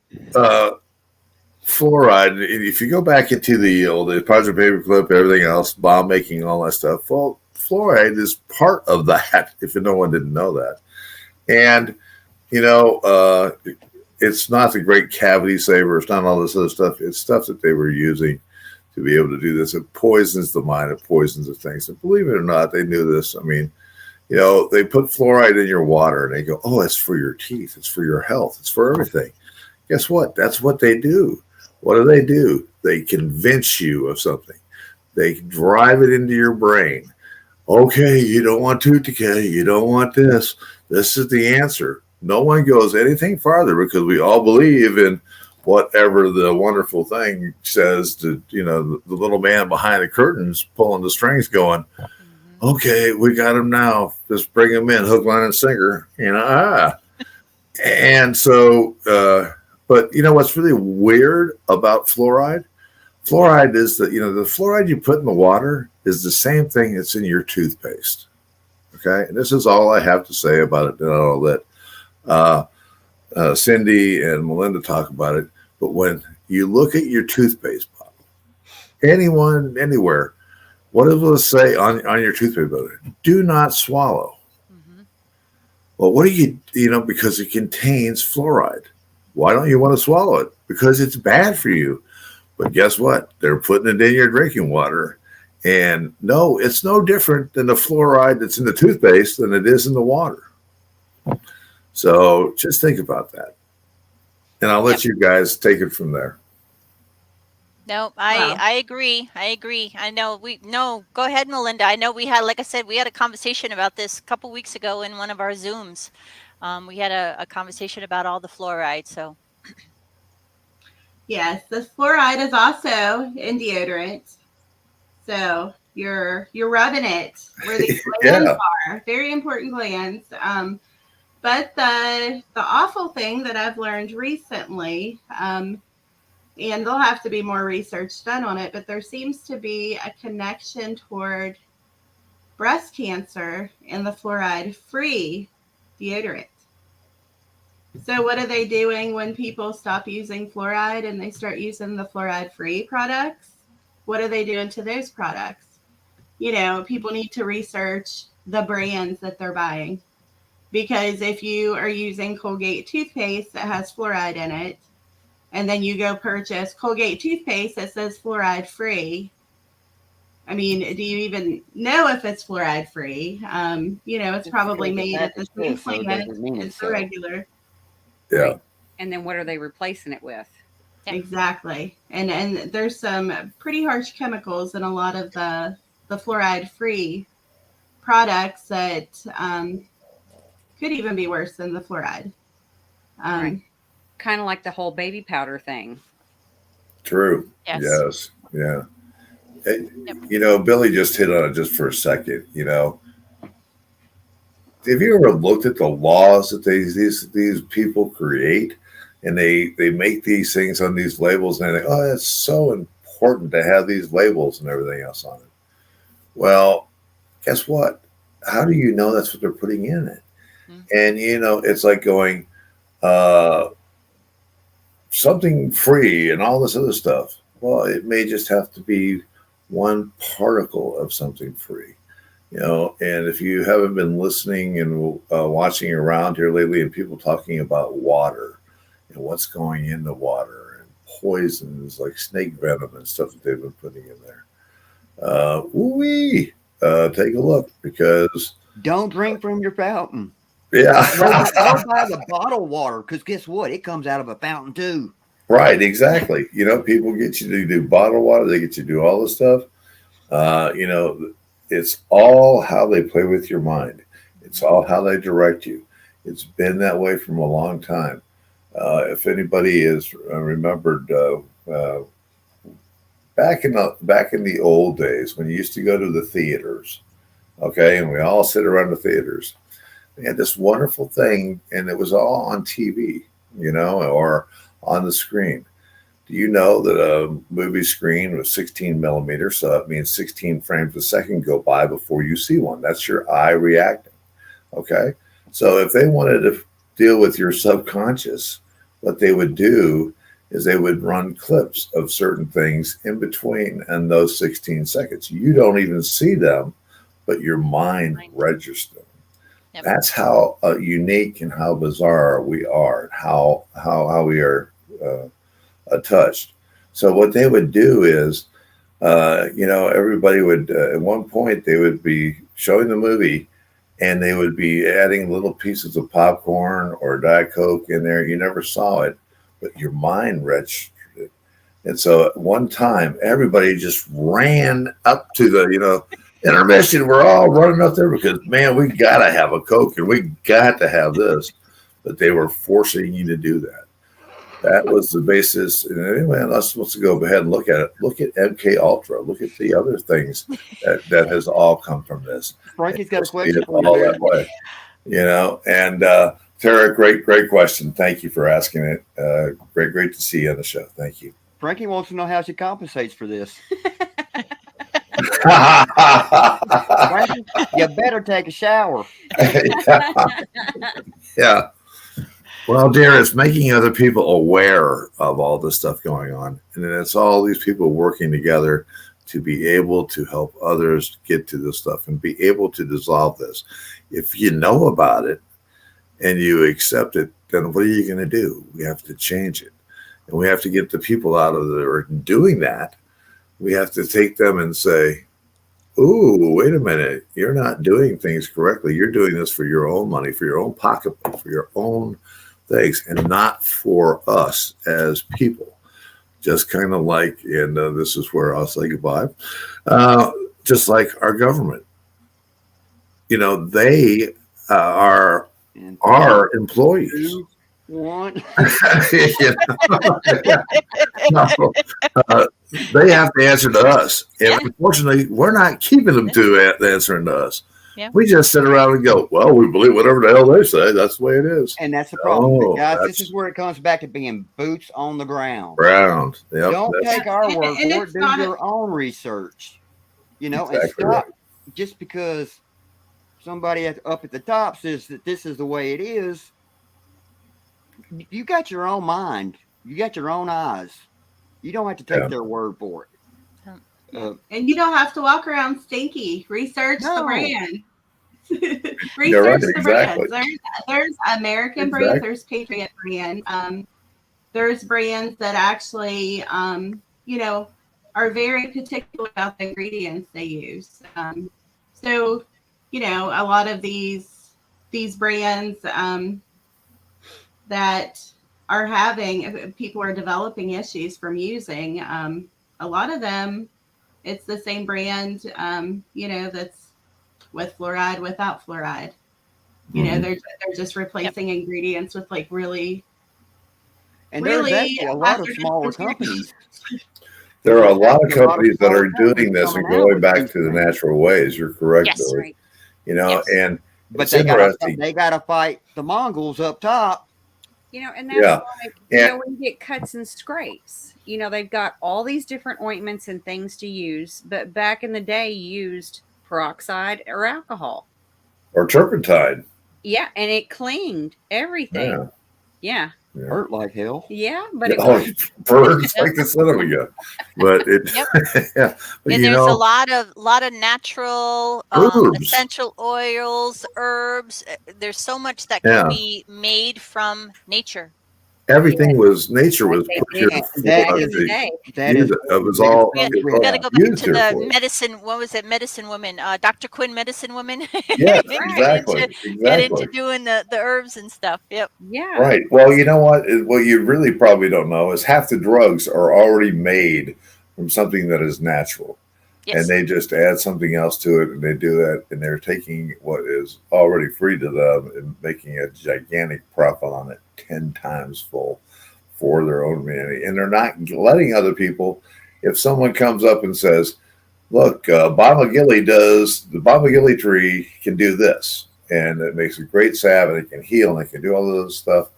fluoride. If you go back into the Project Paperclip, everything else, bomb making, all that stuff. Well, fluoride is part of that. If no one didn't know that, and you know, it's not the great cavity saver. It's not all this other stuff. It's stuff that they were using to be able to do this. It poisons the mind. It poisons the things. And believe it or not, they knew this. I mean, you know, they put fluoride in your water and they go, oh, it's for your teeth. It's for your health. It's for everything. Guess what? That's what they do. What do? They convince you of something. They drive it into your brain. Okay, you don't want tooth decay. You don't want this. This is the answer. No one goes anything farther because we all believe in whatever the wonderful thing says to, you know, the little man behind the curtains pulling the strings going, okay, we got him now. Just bring him in, hook, line, and sinker. You know, And so, but you know what's really weird about fluoride? Fluoride is that, you know, the fluoride you put in the water is the same thing that's in your toothpaste. Okay, and this is all I have to say about it. And I'll let Cindy and Melinda talk about it. But when you look at your toothpaste bottle, anyone, anywhere, what does it say on your toothpaste bottle? Do not swallow. Well, what do you know, because it contains fluoride. Why don't you want to swallow it? Because it's bad for you. But guess what? They're putting it in your drinking water. And no, it's no different than the fluoride that's in the toothpaste than it is in the water. So just think about that. And I'll let you guys take it from there. No, Wow. I agree. I know go ahead, Melinda. I know we had, like I said, we had a conversation about this a couple weeks ago in one of our Zooms. We had a conversation about all the fluoride. So Yes, the fluoride is also in deodorant. So you're rubbing it where the glands are. Very important glands. But the awful thing that I've learned recently, and there'll have to be more research done on it, but there seems to be a connection toward breast cancer in the fluoride-free deodorant. So what are they doing when people stop using fluoride and they start using the fluoride-free products? What are they doing to those products? People need to research the brands that they're buying. Because if you are using Colgate toothpaste that has fluoride in it, and then you go purchase Colgate toothpaste that says fluoride free, do you even know if it's fluoride free? It's probably made at the same plant as the regular. Yeah. Right. And then what are they replacing it with? Yep. Exactly. And there's some pretty harsh chemicals in a lot of the fluoride free products that could even be worse than the fluoride. Right. Kind of like the whole baby powder thing. True. Yes. Yeah. Billy just hit on it just for a second. Have you ever looked at the laws that these people create, and they make these things on these labels, and they think, oh, it's so important to have these labels and everything else on it. Well, guess what? How do you know that's what they're putting in it? And it's like going something free and all this other stuff. Well, it may just have to be one particle of something free. And if you haven't been listening and watching around here lately, and people talking about water and what's going into water and poisons like snake venom and stuff that they've been putting in there, take a look, because don't drink from your fountain. Yeah, don't buy the bottled water, because guess what? It comes out of a fountain too. Right, exactly. People get you to do bottled water. They get you to do all this stuff. It's all how they play with your mind. It's all how they direct you. It's been that way from a long time. If anybody is remembered back in the old days when you used to go to the theaters, okay, and we all sit around the theaters. They had this wonderful thing, and it was all on TV, or on the screen. Do you know that a movie screen was 16 millimeters? So that means 16 frames a second go by before you see one. That's your eye reacting. Okay. So if they wanted to deal with your subconscious, what they would do is they would run clips of certain things in between and those 16 seconds. You don't even see them, but your mind registers them. Yep. That's how unique and how bizarre we are, how we are touched. So what they would do is, everybody would, at one point, they would be showing the movie, and they would be adding little pieces of popcorn or Diet Coke in there. You never saw it, but your mind registered it. And so at one time, everybody just ran up to the, intermission. We're all running up there because, man, we got to have a Coke and we got to have this. But they were forcing you to do that. That was the basis. And anyone else wants to go ahead and look at it. Look at MK Ultra. Look at the other things that has all come from this. Frankie's got a question for you. All that way, And Tara, great question. Thank you for asking it. Great to see you on the show. Thank you. Frankie wants to know how she compensates for this. Frankie, you better take a shower. Yeah. Well, dear, it's making other people aware of all this stuff going on. And then it's all these people working together to be able to help others get to this stuff and be able to dissolve this. If you know about it and you accept it, then what are you going to do? We have to change it. And we have to get the people out of there doing that. We have to take them and say, ooh, wait a minute. You're not doing things correctly. You're doing this for your own money, for your own pocketbook, for your own things, and not for us as people. Just kind of like, and this is where I'll say goodbye, just like our government. They are our employees. One. They have to answer to us. And unfortunately, we're not keeping them to answering to us. Yeah. We just sit around and go, well, we believe whatever the hell they say. That's the way it is. And that's the problem. Guys, this is where it comes back to being boots on the ground. Yep, don't take our word for it. Do your own research. Exactly, and stop just because somebody up at the top says that this is the way it is. You got your own mind. You got your own eyes. You don't have to take their word for it. And you don't have to walk around stinky. Research the brand. Research the exactly. brands. There's American brands. There's Patriot brand. There's brands that actually, are very particular about the ingredients they use. So, a lot of these brands that are having, people are developing issues from using. A lot of them, it's the same brand, that's with fluoride, without fluoride. They're just replacing ingredients with like really. And there's actually a lot of smaller companies. There are a lot of companies that are doing this and going back to the natural ways. You're correct, Billy. Right. And but they got to fight the Mongols up top. And that's like, when you get cuts and scrapes, they've got all these different ointments and things to use, but back in the day, you used peroxide or alcohol or turpentine. Yeah, and it cleaned everything. Yeah. Hurt like hell. Yeah, but it burns like the son of a gun. But it, But and there's a lot of natural essential oils, herbs. There's so much that can be made from nature. Everything was nature was put here. It was all. We got to go back to the medicine. What was it? Medicine Woman, Dr. Quinn, Medicine Woman. Yes, exactly. Get into doing the herbs and stuff. Yep. Yeah. Right. Well, you know what? What you really probably don't know is half the drugs are already made from something that is natural. Yes. And they just add something else to it, and they do that, and they're taking what is already free to them and making a gigantic profit on it, 10 times full for their own humanity. And they're not letting other people, if someone comes up and says, look, the Bomagilli tree can do this, and it makes a great salve, and it can heal, and it can do all of this stuff.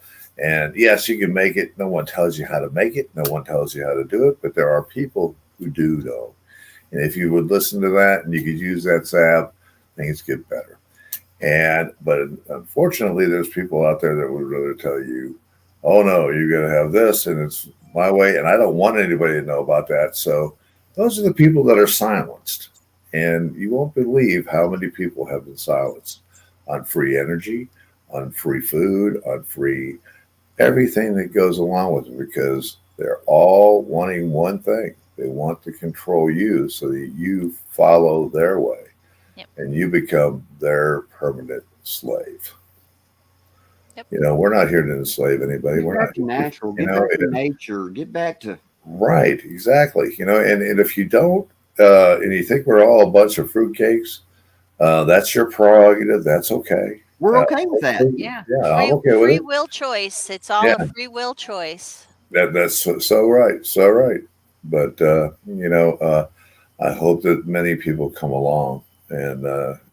And yes, you can make it. No one tells you how to make it. No one tells you how to do it, but there are people who do, though. And if you would listen to that and you could use that salve, things get better. But unfortunately, there's people out there that would rather tell you, oh no, you're going to have this and it's my way. And I don't want anybody to know about that. So those are the people that are silenced. And you won't believe how many people have been silenced on free energy, on free food, on free everything that goes along with it, because they're all wanting one thing. They want to control you so that you follow their way, and you become their permanent slave. Yep. We're not here to enslave anybody. We're not natural. Get back to nature. Get back to right. Exactly. And if you don't, and you think we're all a bunch of fruitcakes, that's your prerogative. That's okay. We're okay with that. Yeah. I'm okay with it. Free will choice. It's all a free will choice. That's so right. So right. But, I hope that many people come along, and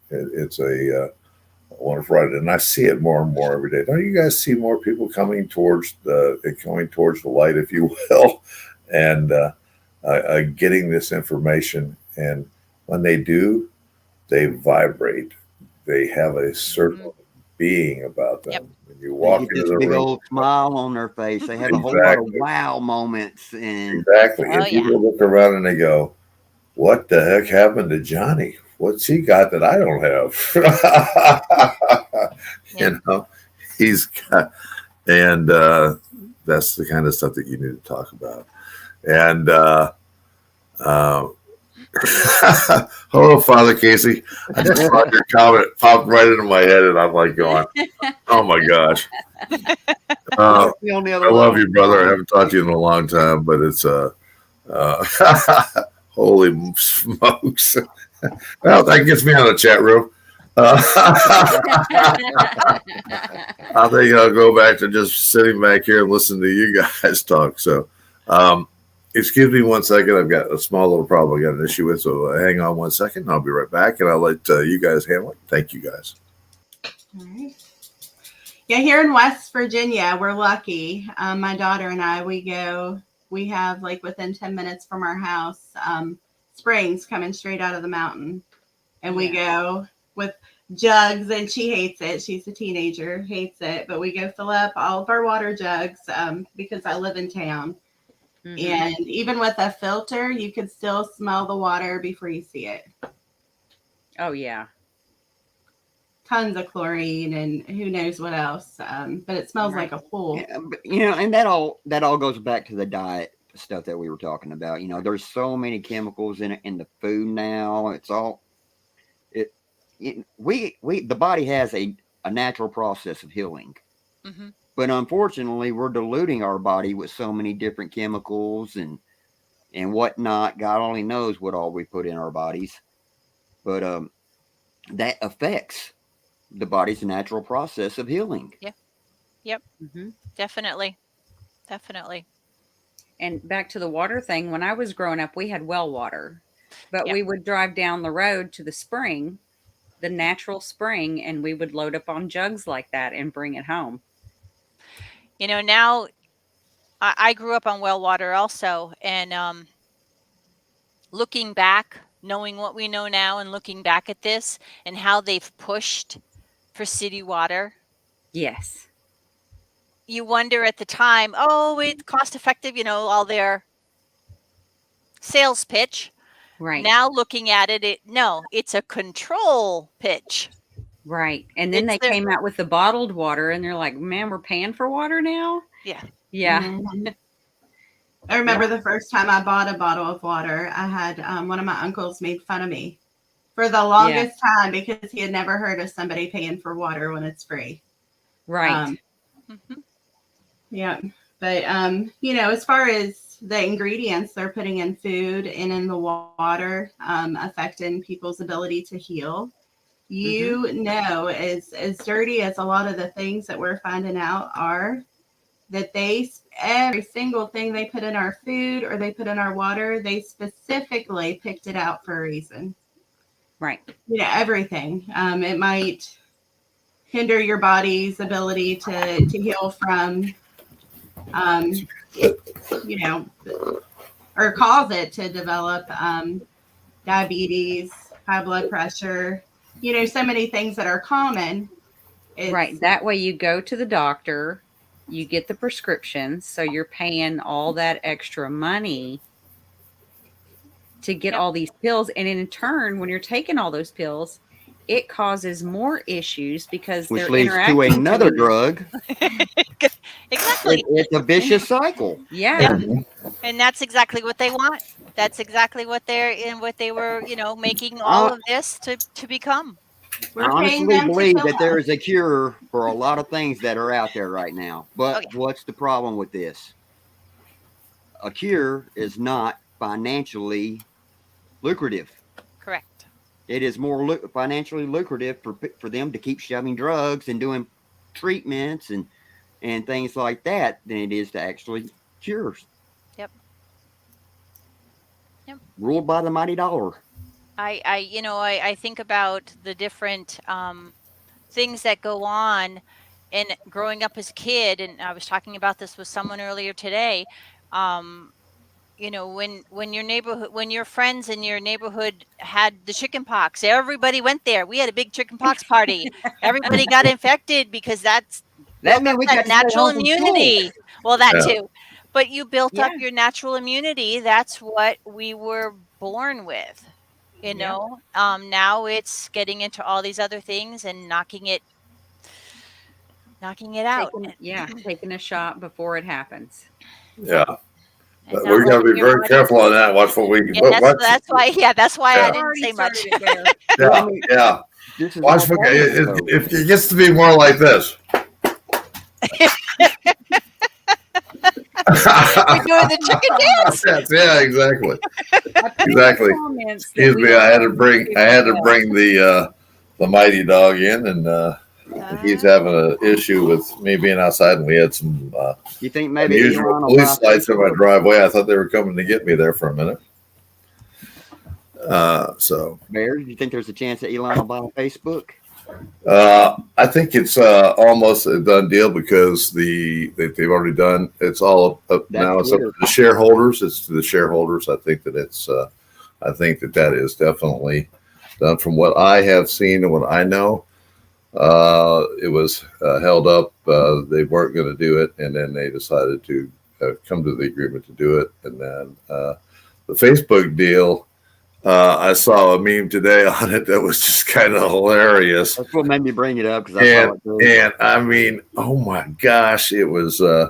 it's a wonderful ride. And I see it more and more every day. Don't you guys see more people coming towards the light, if you will, and getting this information? And when they do, they vibrate. They have a certain being about them. Yep. You walk into the big room, old smile on their face. They have a whole lot of wow moments. And and people look around and they go, what the heck happened to Johnny? What's he got that I don't have? He's got, and that's the kind of stuff that you need to talk about. And hello, Father Casey. I just saw your comment popped right into my head, and I'm like going, "Oh my gosh!" I love you, brother. I haven't talked to you in a long time, but it's holy smokes! Well, that gets me out of the chat room. I think I'll go back to just sitting back here and listening to you guys talk. So. Excuse me 1 second. I've got a small little problem I got an issue with, so hang on 1 second. I'll be right back, and I'll let you guys handle it. Thank you, guys. All right. Yeah, here in West Virginia, we're lucky. My daughter and I, we have like within 10 minutes from our house, springs coming straight out of the mountain. And we go with jugs, and she hates it. She's a teenager, hates it. But we go fill up all of our water jugs because I live in town. Mhm. And even with a filter, you can still smell the water before you see it. Oh yeah. Tons of chlorine and who knows what else. But it smells Right. like a pool. Yeah, but, and that all goes back to the diet stuff that we were talking about. There's so many chemicals in the food now. It's all the body has a natural process of healing. Mm-hmm. But unfortunately, we're diluting our body with so many different chemicals and whatnot. God only knows what all we put in our bodies. But that affects the body's natural process of healing. Mm-hmm. Definitely. And back to the water thing, when I was growing up, we had well water, but Yeah. we would drive down the road to the spring, the natural spring, and we would load up on jugs like that and bring it home. Now I grew up on well water also, and looking back, knowing what we know now and looking back at this and how they've pushed for city water, Yes. you wonder at the time, oh, it's cost effective, all their sales pitch. Right. Now looking at it, it's a control pitch. Right. And then It's they their- came out with the bottled water and they're like, man, we're paying for water now? Yeah. Yeah. Mhm. I remember the first time I bought a bottle of water, I had one of my uncles made fun of me for the longest time because he had never heard of somebody paying for water when it's free. Right. Mhm. Yeah. But, as far as the ingredients they're putting in food and in the water affecting people's ability to heal, as dirty as a lot of the things that we're finding out are, that every single thing they put in our food or they put in our water, they specifically picked it out for a reason. Right. Everything. It might hinder your body's ability to heal from, or cause it to develop diabetes, high blood pressure, so many things that are common. Right. That way you go to the doctor, you get the prescriptions, so you're paying all that extra money to get all these pills. And in turn, when you're taking all those pills, it causes more issues because Which they're leads to interacting another with- drug. Exactly. It's a vicious cycle. Yeah. And that's exactly what they want. That's exactly what they were, making all of this to become. I honestly believe that there is a cure for a lot of things that are out there right now. But what's the problem with this? A cure is not financially lucrative. Correct. It is more financially lucrative for them to keep shoving drugs and doing treatments and things like that than it is to actually cure. Yep. Ruled by the mighty dollar. I think about the different things that go on, and growing up as a kid, and I was talking about this with someone earlier today. When your friends in your neighborhood had the chicken pox, everybody went there. We had a big chicken pox party. Everybody got infected because that meant we got natural immunity. Well, that too. But you built up Yeah. your natural immunity. That's what we were born with. Now it's getting into all these other things and knocking it out. Taking a shot before it happens. Yeah. And But not we got to letting be your very body- careful on that. Watch what we. Yeah, What, that's why. Yeah, that's why Yeah. I didn't say much. yeah, yeah. This is Watch all what, bonus, though. if it gets to be more like this. We're doing the chicken dance. Yeah, exactly. Exactly. Excuse me, I had to bring the mighty dog in, and he's having an issue with me being outside, and we had some You think maybe unusual Elon will police buy lights in my driveway. I thought they were coming to get me there for a minute. So Bear, do you think there's a chance that Elon will buy Facebook? I think it's almost a done deal because they've already done. It's all up now. It's up to the shareholders. It's to the shareholders. I think that that is definitely done. From what I have seen and what I know, it was held up. They weren't going to do it, and then they decided to come to the agreement to do it. And then the Facebook deal, I saw a meme today on it that was just kind of hilarious. That's what made me bring it up, because I saw it too. And I mean, oh my gosh, it was. I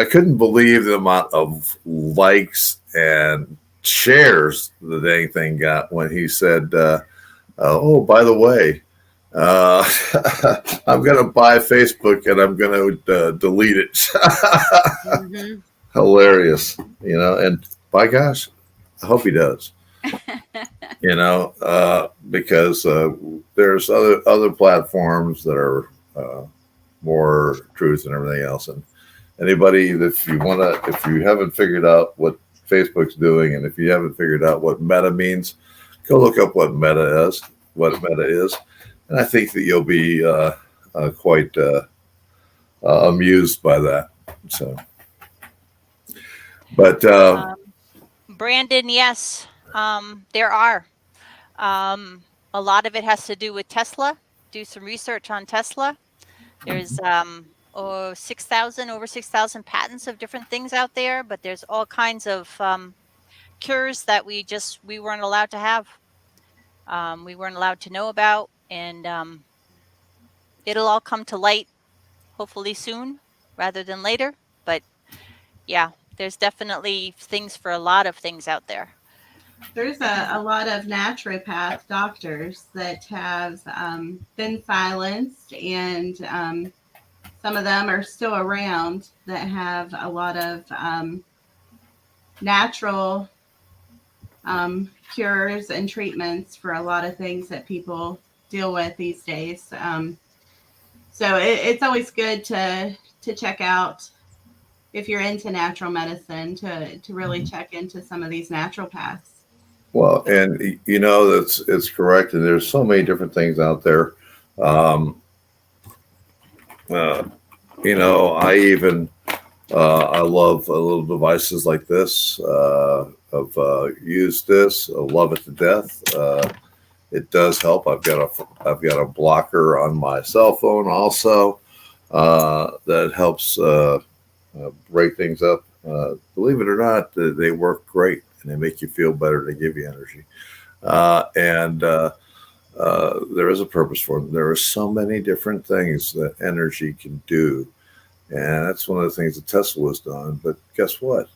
couldn't believe the amount of likes and shares the dang thing got when he said, "Oh, by the way, I'm going to buy Facebook and I'm going to delete it." Mm-hmm. Hilarious, and by gosh, I hope he does. Because there's other platforms that are more truth and everything else. And anybody, if you haven't figured out what Facebook's doing, and if you haven't figured out what Meta means, go look up what Meta is. And I think that you'll be quite amused by that. So, but Brandon, yes, there are. A lot of it has to do with Tesla. Do some research on Tesla. There's over 6,000 patents of different things out there, but there's all kinds of cures that we weren't allowed to have. We weren't allowed to know about, and it'll all come to light hopefully soon rather than later. But yeah, there's definitely things for a lot of things out there. There's a lot of naturopath doctors that have been silenced, and some of them are still around that have a lot of natural cures and treatments for a lot of things that people deal with these days. So it's always good to check out, if you're into natural medicine, to really check into some of these naturopaths. Well, and it's correct. And there's so many different things out there. I even I love little devices like this. I've used this. I love it to death. It does help. I've got a blocker on my cell phone also that helps break things up. Believe it or not, they work great, and they make you feel better. They give you energy, and there is a purpose for them. There are so many different things that energy can do, and that's one of the things that Tesla was done. But guess what?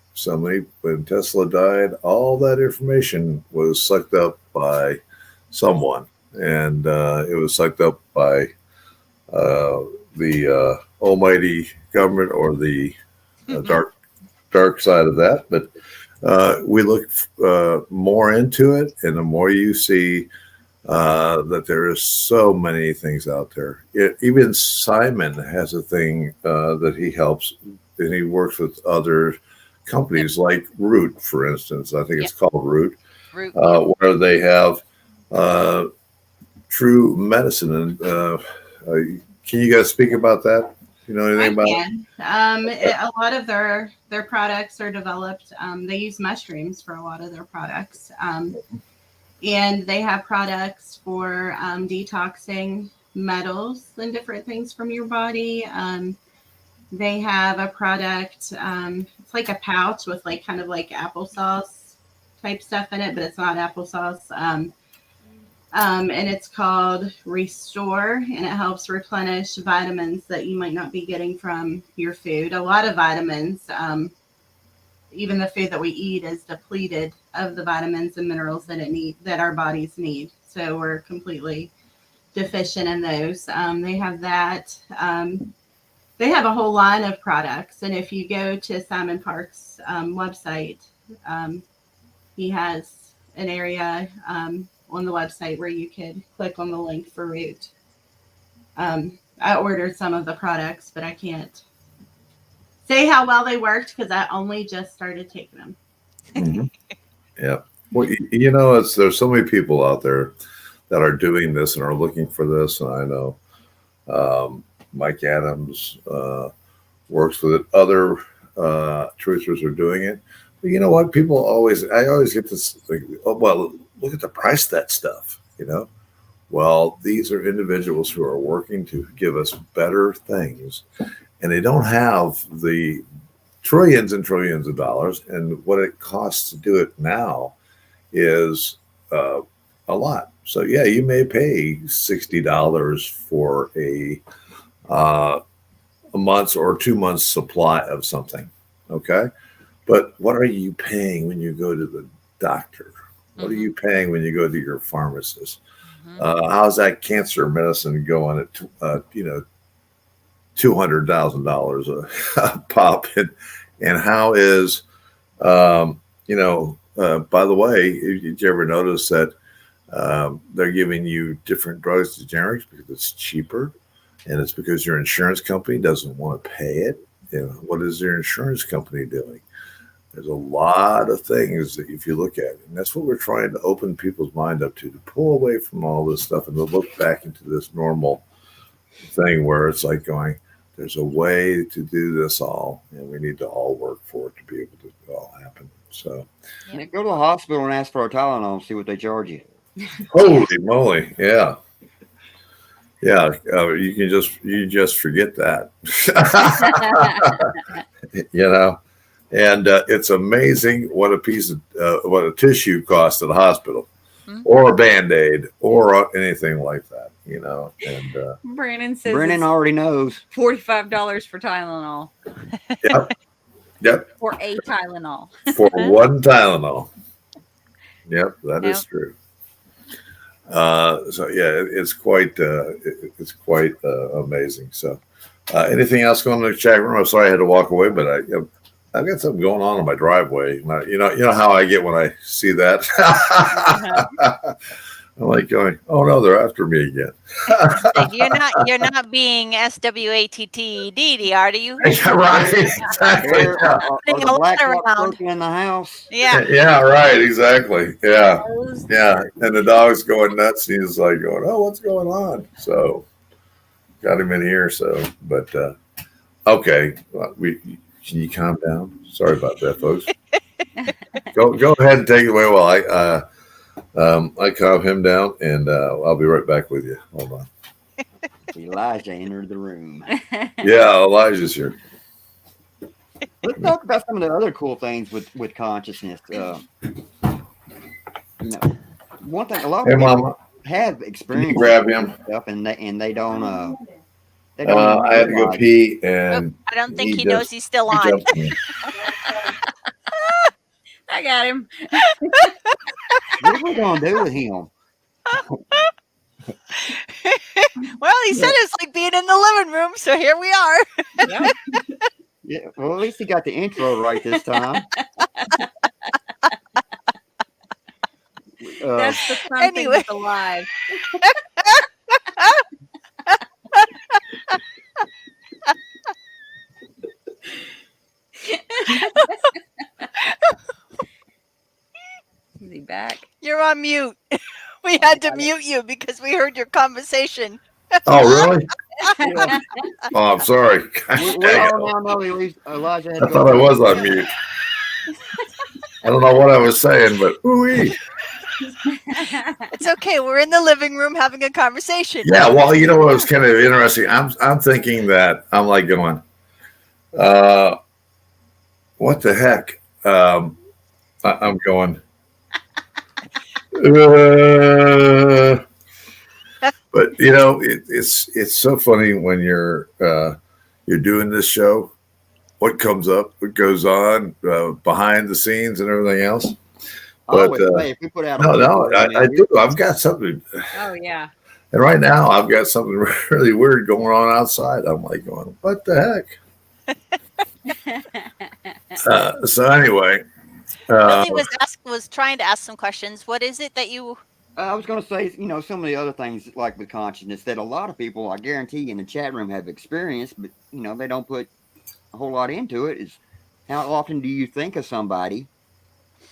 When Tesla died, all that information was sucked up by someone, and it was sucked up by the almighty government, or the dark side of that. But we look more into it, and the more you see that there is so many things out there. Even Simon has a thing that he helps, and he works with other companies like Root, for instance. I think it's called Root, where they have true medicine. And can you guys speak about that? You know anything about it? A lot of their products are developed. They use mushrooms for a lot of their products. And they have products for detoxing metals and different things from your body. They have a product, it's like a pouch with kind of like applesauce type stuff in it, but it's not applesauce. And it's called Restore, and it helps replenish vitamins that you might not be getting from your food. A lot of vitamins, even the food that we eat, is depleted of the vitamins and minerals that our bodies need. So we're completely deficient in those. They have that. They have a whole line of products. And if you go to Simon Park's website, he has an area on the website where you could click on the link for Root. I ordered some of the products, but I can't say how well they worked because I only just started taking them. Mm-hmm. Yeah. Well, there's so many people out there that are doing this and are looking for this. And I know Mike Adams works with it. Other truthers are doing it. But you know what? I always get this thing. Oh, well, look at the price of that stuff, you know. Well, these are individuals who are working to give us better things, and they don't have the trillions and trillions of dollars. And what it costs to do it now is a lot. So yeah, you may pay $60 for a month's or 2 months supply of something. Okay. But what are you paying when you go to the doctor? What are you paying when you go to your pharmacist? How's that cancer medicine going at, $200,000 a pop? And how is, by the way, did you ever notice that they're giving you different drugs to generics because it's cheaper? And it's because your insurance company doesn't want to pay it. What is your insurance company doing? There's a lot of things that if you look at it, and that's what we're trying to open people's mind up to pull away from all this stuff and to look back into this normal thing where it's like going, there's a way to do this all, and we need to all work for it to be able to all happen. So go to the hospital and ask for a Tylenol and see what they charge you. Holy moly. Yeah. Yeah. You just forget that, and it's amazing what a piece of, what a tissue costs at the hospital or a Band-Aid or anything like that, and, Brandon says Brennan already knows. $45 for Tylenol. Yep. For a Tylenol. For one Tylenol. Yep. That is true. So yeah, it's quite amazing. So, anything else going on in the chat room? I'm sorry I had to walk away, but I've got something going on in my driveway. You know how I get when I see that. I'm like going, oh no, they're after me again. You're not being SWATTED, are you? Yeah, right, exactly. Are the black box in the house? Yeah. Yeah, right, exactly. Yeah. Yeah. And the dog's going nuts. He's like going, oh, what's going on? So got him in here. So, but okay. Can you calm down? Sorry about that, folks. Go ahead and take it away while I calm him down, and I'll be right back with you. Hold on. Elijah entered the room. Yeah, Elijah's here. Let's talk about some of the other cool things with consciousness. One thing, a lot of people have experienced grab him stuff, and they don't. I had to go pee, and I don't think he knows he's still on. I got him. What are we gonna do with him? Well, he said it's like being in the living room, so here we are. Yep. Yeah, well, at least he got the intro right this time. That's the fun thing anyway. with alive. Is he back? You're on mute. We had to mute you because we heard your conversation. Oh, really? Yeah. Oh, I'm sorry. We all now know Elijah had to I thought I was on mute. I don't know what I was saying, but ooh-wee. It's okay. We're in the living room having a conversation. Yeah, well, you know what was kind of interesting? I'm thinking that I'm like going, what the heck? I'm going, but it's so funny when you're doing this show. What comes up, what goes on behind the scenes and everything else. But if we put out I do. I've got something. Oh yeah. And right now I've got something really weird going on outside. I'm like going, what the heck? So anyway, Lily was trying to ask some questions. What is it that you? I was going to say, some of the other things like with consciousness that a lot of people, I guarantee, in the chat room have experienced, but they don't put a whole lot into it. Is how often do you think of somebody,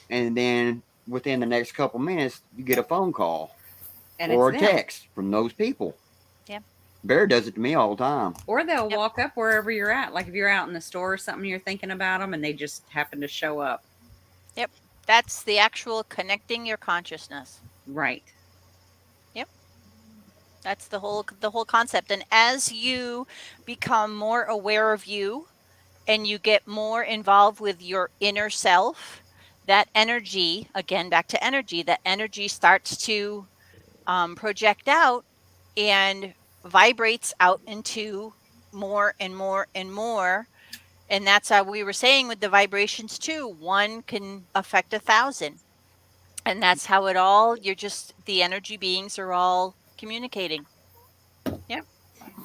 and then within the next couple minutes you get a phone call or a text from those people? Yeah. Bear does it to me all the time. Or they'll walk up wherever you're at. Like if you're out in the store or something, you're thinking about them, and they just happen to show up. Yep. That's the actual connecting your consciousness. Right. That's the whole concept. And as you become more aware of you and you get more involved with your inner self, that energy, again, back to energy, that energy starts to project out and vibrates out into more and more and more. And that's how we were saying with the vibrations too. One can affect 1,000. And that's how it all, you're just, the energy beings are all communicating. Yep.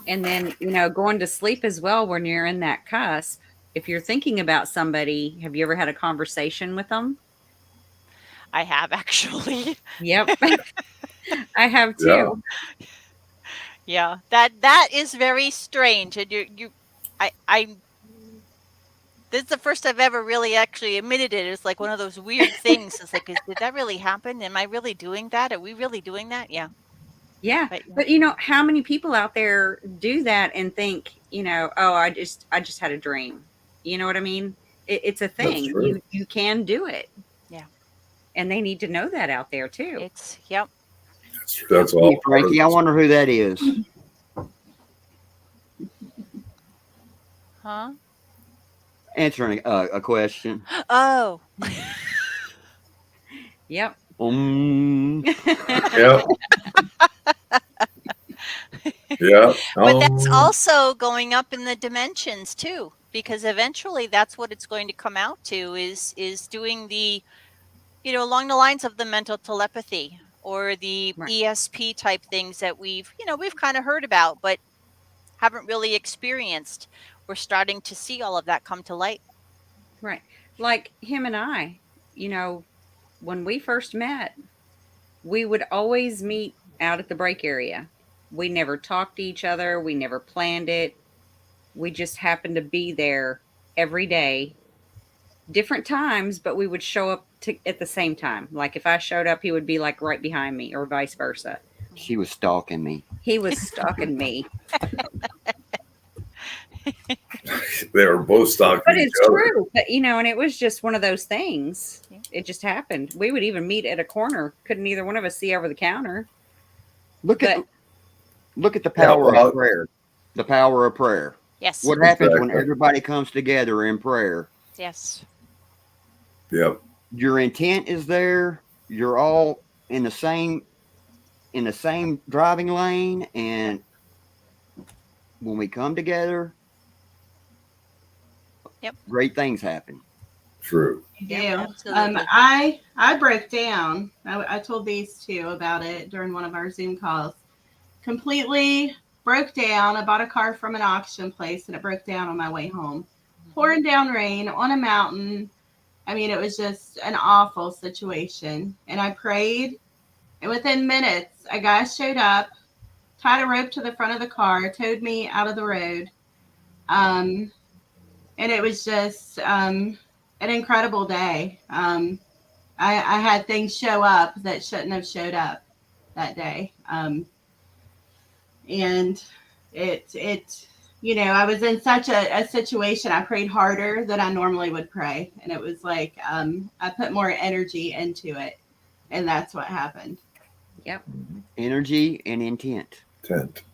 And then, going to sleep as well when you're in that cusp. If you're thinking about somebody, have you ever had a conversation with them? I have actually. Yep. I have too. Yeah. That is very strange. And I this is the first I've ever really actually admitted it. It's like one of those weird things. It's like, did that really happen? Am I really doing that? Are we really doing that? Yeah. Yeah. But how many people out there do that and think, oh, I just had a dream. You know what I mean? It's a thing. You can do it. Yeah. And they need to know that out there too. Yep. That's all. Hey, Frankie, I wonder who that is. Huh? Answering a question. Oh. Yep. Yep. Yeah. But that's also going up in the dimensions too, because eventually that's what it's going to come out to is doing the, along the lines of the mental telepathy or the ESP type things that we've kind of heard about, but haven't really experienced. We're starting to see all of that come to light. Right. Like him and I, when we first met, we would always meet out at the break area. We never talked to each other. We never planned it. We just happened to be there every day, different times, but we would show up at the same time. Like if I showed up, he would be like right behind me or vice versa. She was stalking me. He was stalking me. They were both stalking But each it's other. true. But, and it was just one of those things. It just happened. We would even meet at a corner. Couldn't either one of us see over the counter. Look at the power of prayer. The power of prayer. Yes. What happens when everybody comes together in prayer? Yes. Yep. Your intent is there. You're all in the same driving lane, and when we come together, great things happen. True. Yeah. Absolutely. I broke down. I told these two about it during one of our Zoom calls. Completely broke down. I bought a car from an auction place and it broke down on my way home. Pouring down rain on a mountain. I mean, it was just an awful situation. And I prayed, and within minutes, a guy showed up, tied a rope to the front of the car, towed me out of the road. And it was just an incredible day. I had things show up that shouldn't have showed up that day. And I was in such a situation. I prayed harder than I normally would pray. And it was like, I put more energy into it. And that's what happened. Yep. Energy and intent.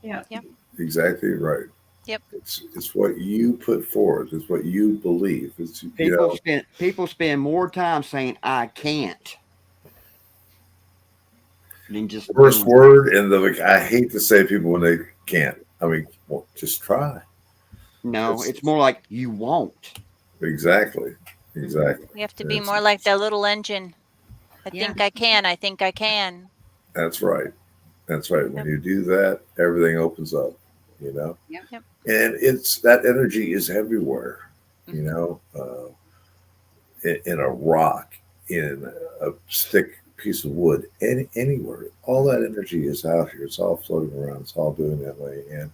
Yeah. Yep. Exactly right. Yep. It's what you put forward. It's what you believe. It's People spend more time saying I can't than just first word, and I hate to say people when they can't. I mean, well, just try. No, it's more like you won't. Exactly. We have to be more like that little engine. I think I can. I think I can. That's right. When you do that, everything opens up. Yep. And it's that energy is everywhere. In a rock, in a stick, piece of wood, anywhere. All that energy is out here. It's all floating around. It's all doing that way. And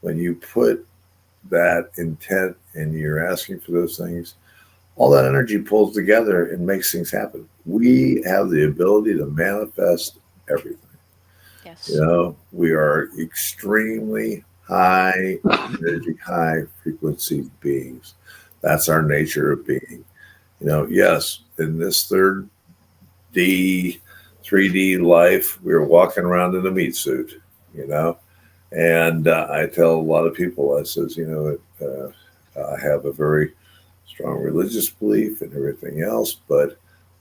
when you put that intent and you're asking for those things, all that energy pulls together and makes things happen. We have the ability to manifest everything. Yes. We are extremely high energy, high frequency beings. That's our nature of being. Yes, in this third D, 3D life. We were walking around in a meat suit, you know. And I tell a lot of people, I says, I have a very strong religious belief and everything else, but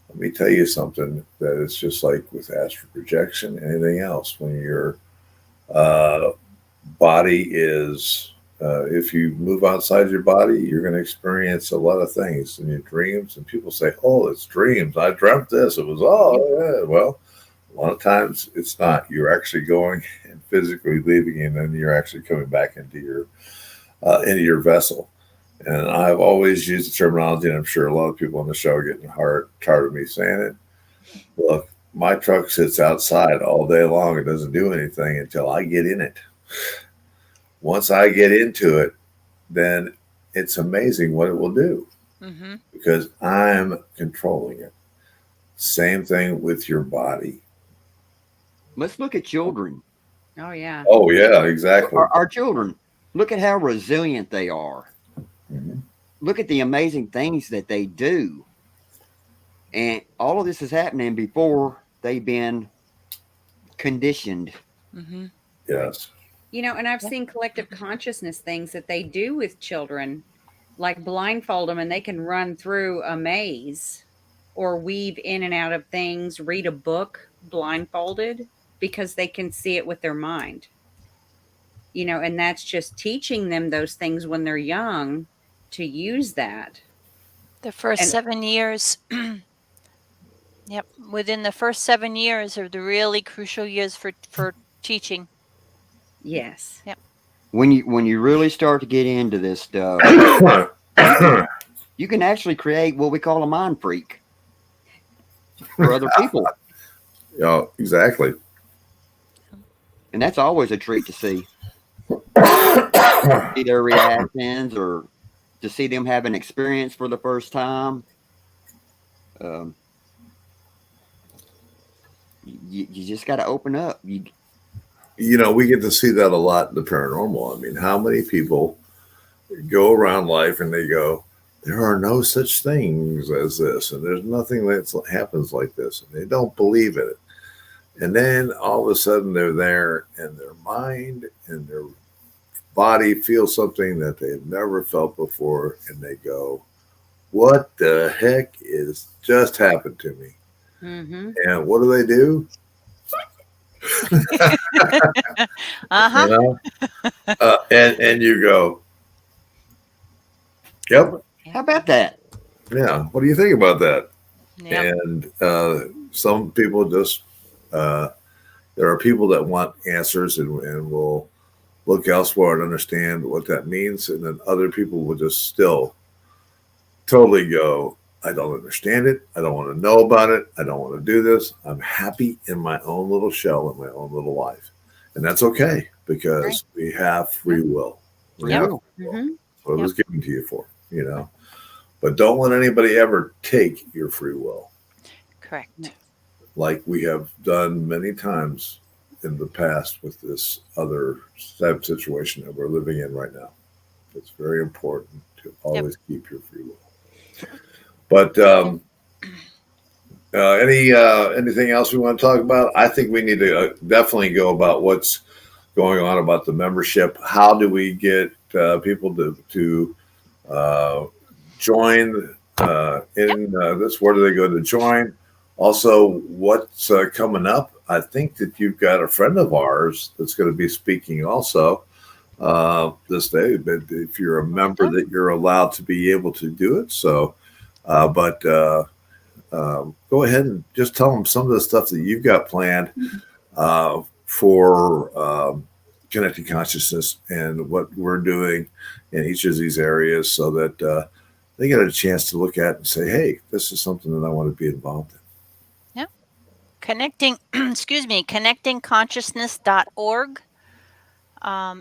let me tell you something that it's just like with astral projection, anything else. When your uh, body is, if you move outside your body, you're going to experience a lot of things in your dreams. And people say, "Oh, it's dreams. I dreamt this. It was yeah." Well, a lot of times it's not. You're actually going and physically leaving, and then you're actually coming back into your vessel. And I've always used the terminology, and I'm sure a lot of people on the show are getting tired of me saying it. Look, my truck sits outside all day long. It doesn't do anything until I get in it. Once I get into it, then it's amazing what it will do because I'm controlling it. Same thing with your body. Let's look at children. Oh yeah. Oh, yeah, exactly. Our children, look at how resilient they are. Mhm. Look at the amazing things that they do. And all of this is happening before they've been conditioned. Yes. You know, and I've seen collective consciousness things that they do with children, like blindfold them and they can run through a maze or weave in and out of things, read a book blindfolded because they can see it with their mind. You know, and that's just teaching them those things when they're young to use that. The first And 7 years, yep, within the first 7 years are the really crucial years for teaching. yes. Yep. When you really start to get into this stuff, you can actually create what we call a mind freak for other people. Yeah, exactly. And that's always a treat to see. See their reactions or to see them have an experience for the first time. You just got to open up. We get to see that a lot in the paranormal. I mean, how many people go around life and they go, there are no such things as this, and there's nothing that happens like this, and they don't believe in it. And then all of a sudden they're there, and their mind and their body feel something that they've never felt before, and they go, what the heck is just happened to me? And what do? Uh-huh. You know? And you go, yep. How about that? Yeah. What do you think about that? Yep. And some people just, there are people that want answers and will look elsewhere and understand what that means. And then other people will just still totally go, I don't understand it. I don't want to know about it. I don't want to do this. I'm happy in my own little shell, in my own little life. And that's okay because we have free will. We have free will. What it was given to you for, But don't let anybody ever take your free will. Correct. Like we have done many times in the past with this other type situation that we're living in right now. It's very important to always keep your free will. But anything else we want to talk about? I think we need to definitely go about what's going on about the membership. How do we get people to join in this? Where do they go to join? Also, what's coming up? I think that you've got a friend of ours that's going to be speaking also this day. But if you're a member, that you're allowed to be able to do it. So, go ahead and just tell them some of the stuff that you've got planned for connecting consciousness and what we're doing in each of these areas, so that they get a chance to look at and say, "Hey, this is something that I want to be involved in." Connectingconsciousness.org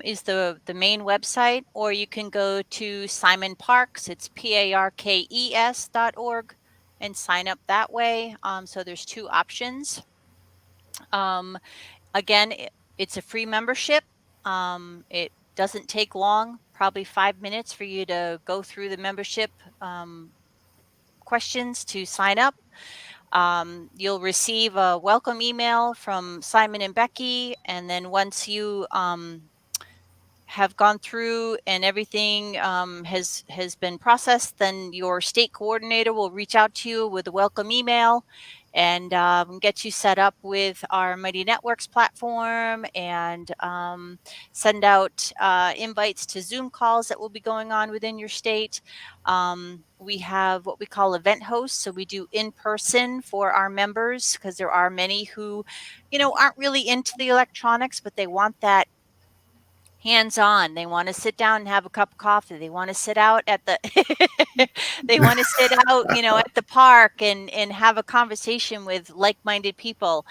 is the main website, or you can go to Simon Parks, it's PARKES.org, and sign up that way. So there's two options. Again, it's a free membership. It doesn't take long, probably 5 minutes for you to go through the membership questions to sign up. You'll receive a welcome email from Simon and Becky, and then once you have gone through and everything has been processed, then your state coordinator will reach out to you with a welcome email and get you set up with our Mighty Networks platform, and send out invites to Zoom calls that will be going on within your state. We have what we call event hosts, so we do in person for our members, because there are many who, aren't really into the electronics, but they want that hands-on. They want to sit down and have a cup of coffee. They want to sit out at the they want to sit out, at the park and have a conversation with like-minded people.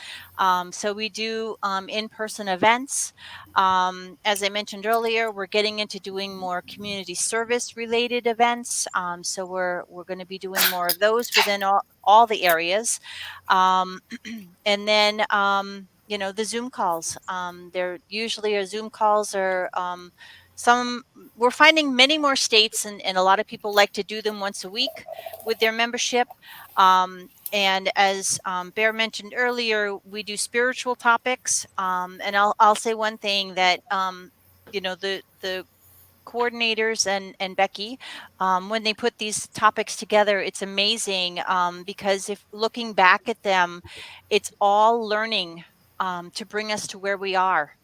So we do in-person events. As I mentioned earlier, we're getting into doing more community service related events. So we're going to be doing more of those within all the areas. And then the Zoom calls. They're usually our Zoom calls are we're finding many more states, and a lot of people like to do them once a week with their membership. And as Bear mentioned earlier, we do spiritual topics. And I'll say one thing that the coordinators and Becky, when they put these topics together, it's amazing, because if looking back at them, it's all learning to bring us to where we are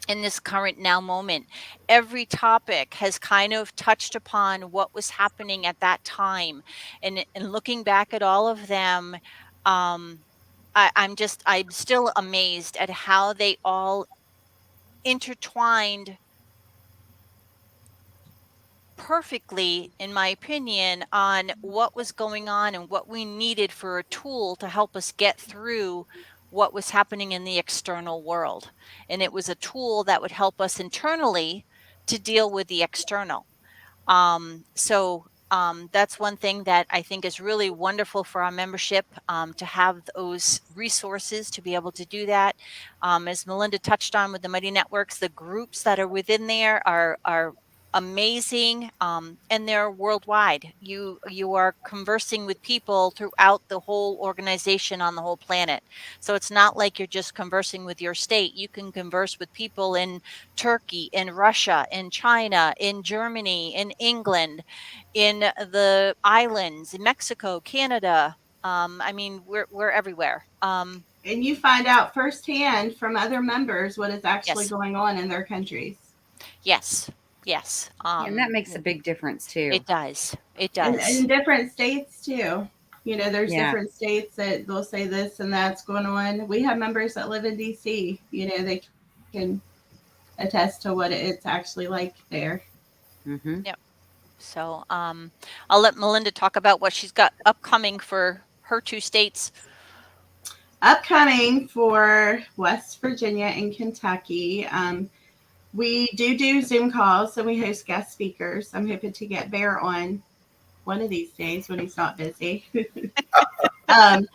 in this current now moment. Every topic has kind of touched upon what was happening at that time, and looking back at all of them, I'm still amazed at how they all intertwined perfectly, in my opinion, on what was going on and what we needed for a tool to help us get through what was happening in the external world. And it was a tool that would help us internally to deal with the external. So that's one thing that I think is really wonderful for our membership, to have those resources to be able to do that. As Melinda touched on with the Mighty Networks, the groups that are within there are amazing, and they're worldwide. You are conversing with people throughout the whole organization on the whole planet. So it's not like you're just conversing with your state. You can converse with people in Turkey, in Russia, in China, in Germany, in England, in the islands, in Mexico, Canada. We're everywhere. And you find out firsthand from other members what is actually Yes. going on in their countries. Yes. And that makes a big difference too. It does. And in different states too. There's Yeah. different states that they'll say this and that's going on. We have members that live in DC. They can attest to what it's actually like there. Mm-hmm. Yep. So I'll let Melinda talk about what she's got upcoming for her two states. Upcoming for West Virginia and Kentucky, we do Zoom calls, and we host guest speakers. I'm hoping to get Bear on one of these days when he's not busy. But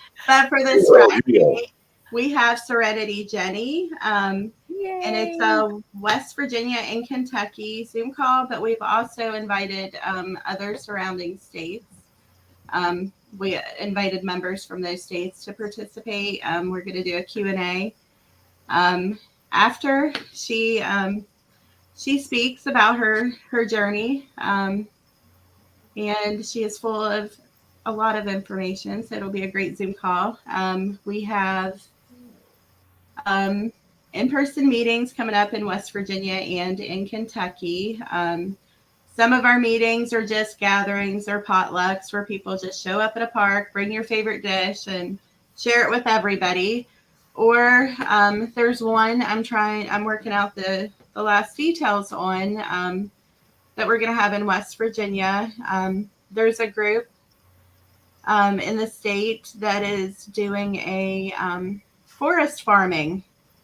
for this Friday, we have Serenity Jenny, and it's a West Virginia and Kentucky Zoom call, but we've also invited other surrounding states. We invited members from those states to participate. We're going to do a Q&A. After she speaks about her journey, and she is full of a lot of information, so it'll be a great Zoom call. We have in-person meetings coming up in West Virginia and in Kentucky. Some of our meetings are just gatherings or potlucks where people just show up at a park, bring your favorite dish, and share it with everybody. Or there's one I'm working out the last details on, that we're going to have in West Virginia. There's a group in the state that is doing a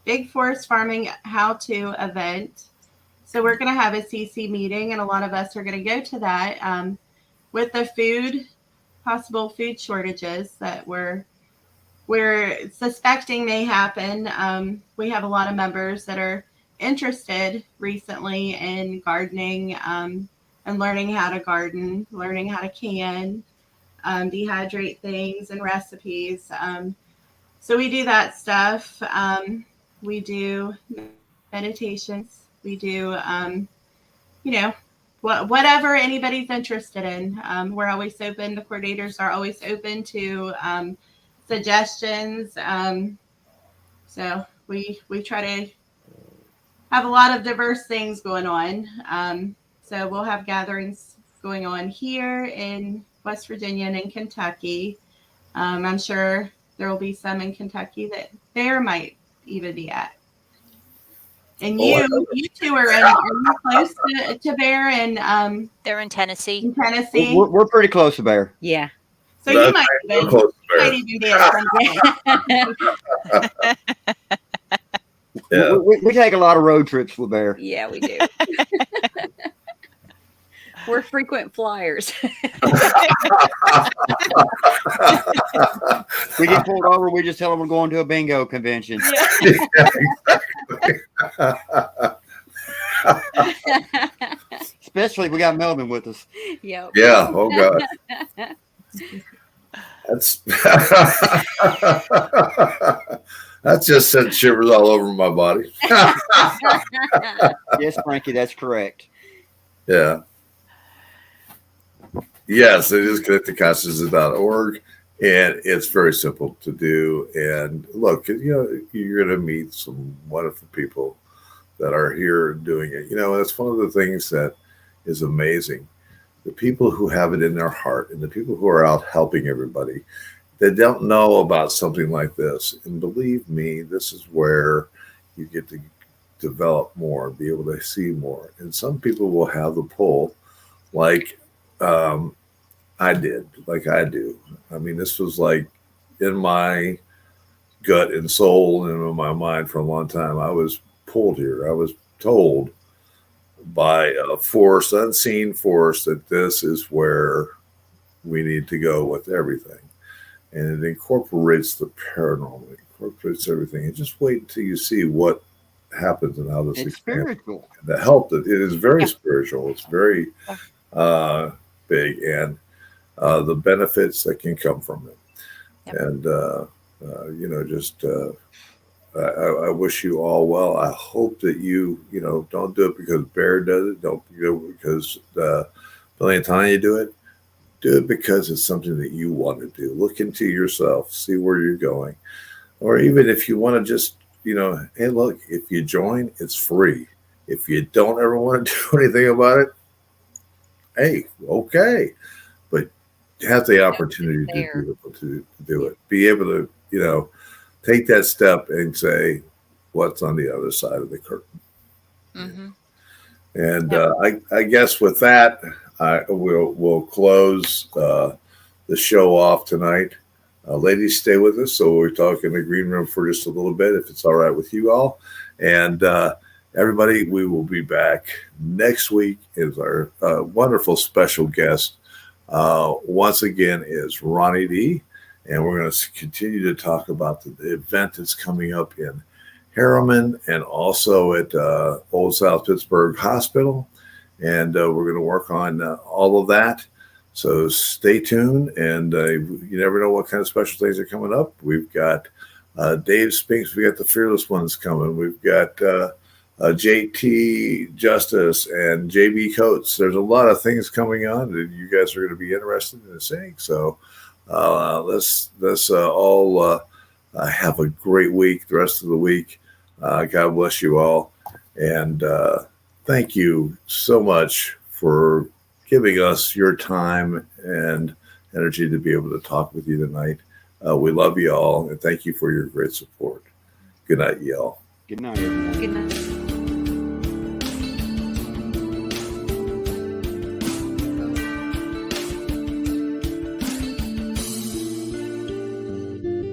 big forest farming how-to event. So we're going to have a CC meeting, and a lot of us are going to go to that, with the possible food shortages that we're suspecting may happen. We have a lot of members that are interested recently in gardening, and learning how to garden, learning how to can. dehydrate things and recipes. So we do that stuff. We do meditations. We do, whatever anybody's interested in. We're always open. The coordinators are always open to suggestions. So we try to have a lot of diverse things going on. So we'll have gatherings going on here in West Virginia and in Kentucky. I'm sure there will be some in Kentucky that Bear might even be at. And you two are you close to Bear and They're in Tennessee. in Tennessee. We're pretty close to Bear. Yeah. So you might even be at some Yeah. We take a lot of road trips with Bear. Yeah, we do. We're frequent flyers. We get pulled over, we just tell them we're going to a bingo convention. Especially if we got Melvin with us. Yep. Yeah. Oh God. That's that just sent shivers all over my body. Yes, Frankie, that's correct. Yeah. Yes, it is connectedconsciousness.org, and it's very simple to do. And look, you're going to meet some wonderful people that are here doing it. That's one of the things that is amazing. The people who have it in their heart and the people who are out helping everybody, they don't know about something like this. And believe me, this is where you get to develop more, be able to see more. And some people will have the pull, like I did, like I do. I mean, this was like in my gut and soul and in my mind for a long time. I was pulled here. I was told by a force, unseen force, that this is where we need to go with everything. And it incorporates the paranormal, it incorporates everything. And just wait until you see what happens and how this It's spiritual. The help that it is very spiritual. It's very big, and the benefits that can come from it. Yep. And I wish you all well. I hope that you don't do it because Bear does it. Don't do it because Billy and Tonya do it. Do it because it's something that you want to do. Look into yourself, see where you're going. Or even if you want to just, hey, look, if you join, it's free. If you don't ever want to do anything about it, hey, okay. But you have the opportunity to do it. Be able to, take that step and say, what's on the other side of the curtain? Mm-hmm. And I guess with that, we'll close the show off tonight. Ladies, stay with us. So we'll talk in the green room for just a little bit, if it's all right with you all. And everybody, we will be back next week. Is our wonderful special guest. Once again, is Ronnie D. And we're going to continue to talk about the event that's coming up in Harriman and also at Old South Pittsburgh Hospital. And we're going to work on all of that. So stay tuned. And you never know what kind of special things are coming up. We've got Dave Spinks. We got the Fearless Ones coming. We've got JT Justice and JB Coates. There's a lot of things coming on that you guys are going to be interested in seeing. So let's all have a great week the rest of the week. God bless you all. And thank you so much for giving us your time and energy to be able to talk with you tonight. We love you all, and thank you for your great support. Good night, y'all. Good night, everyone. Good night.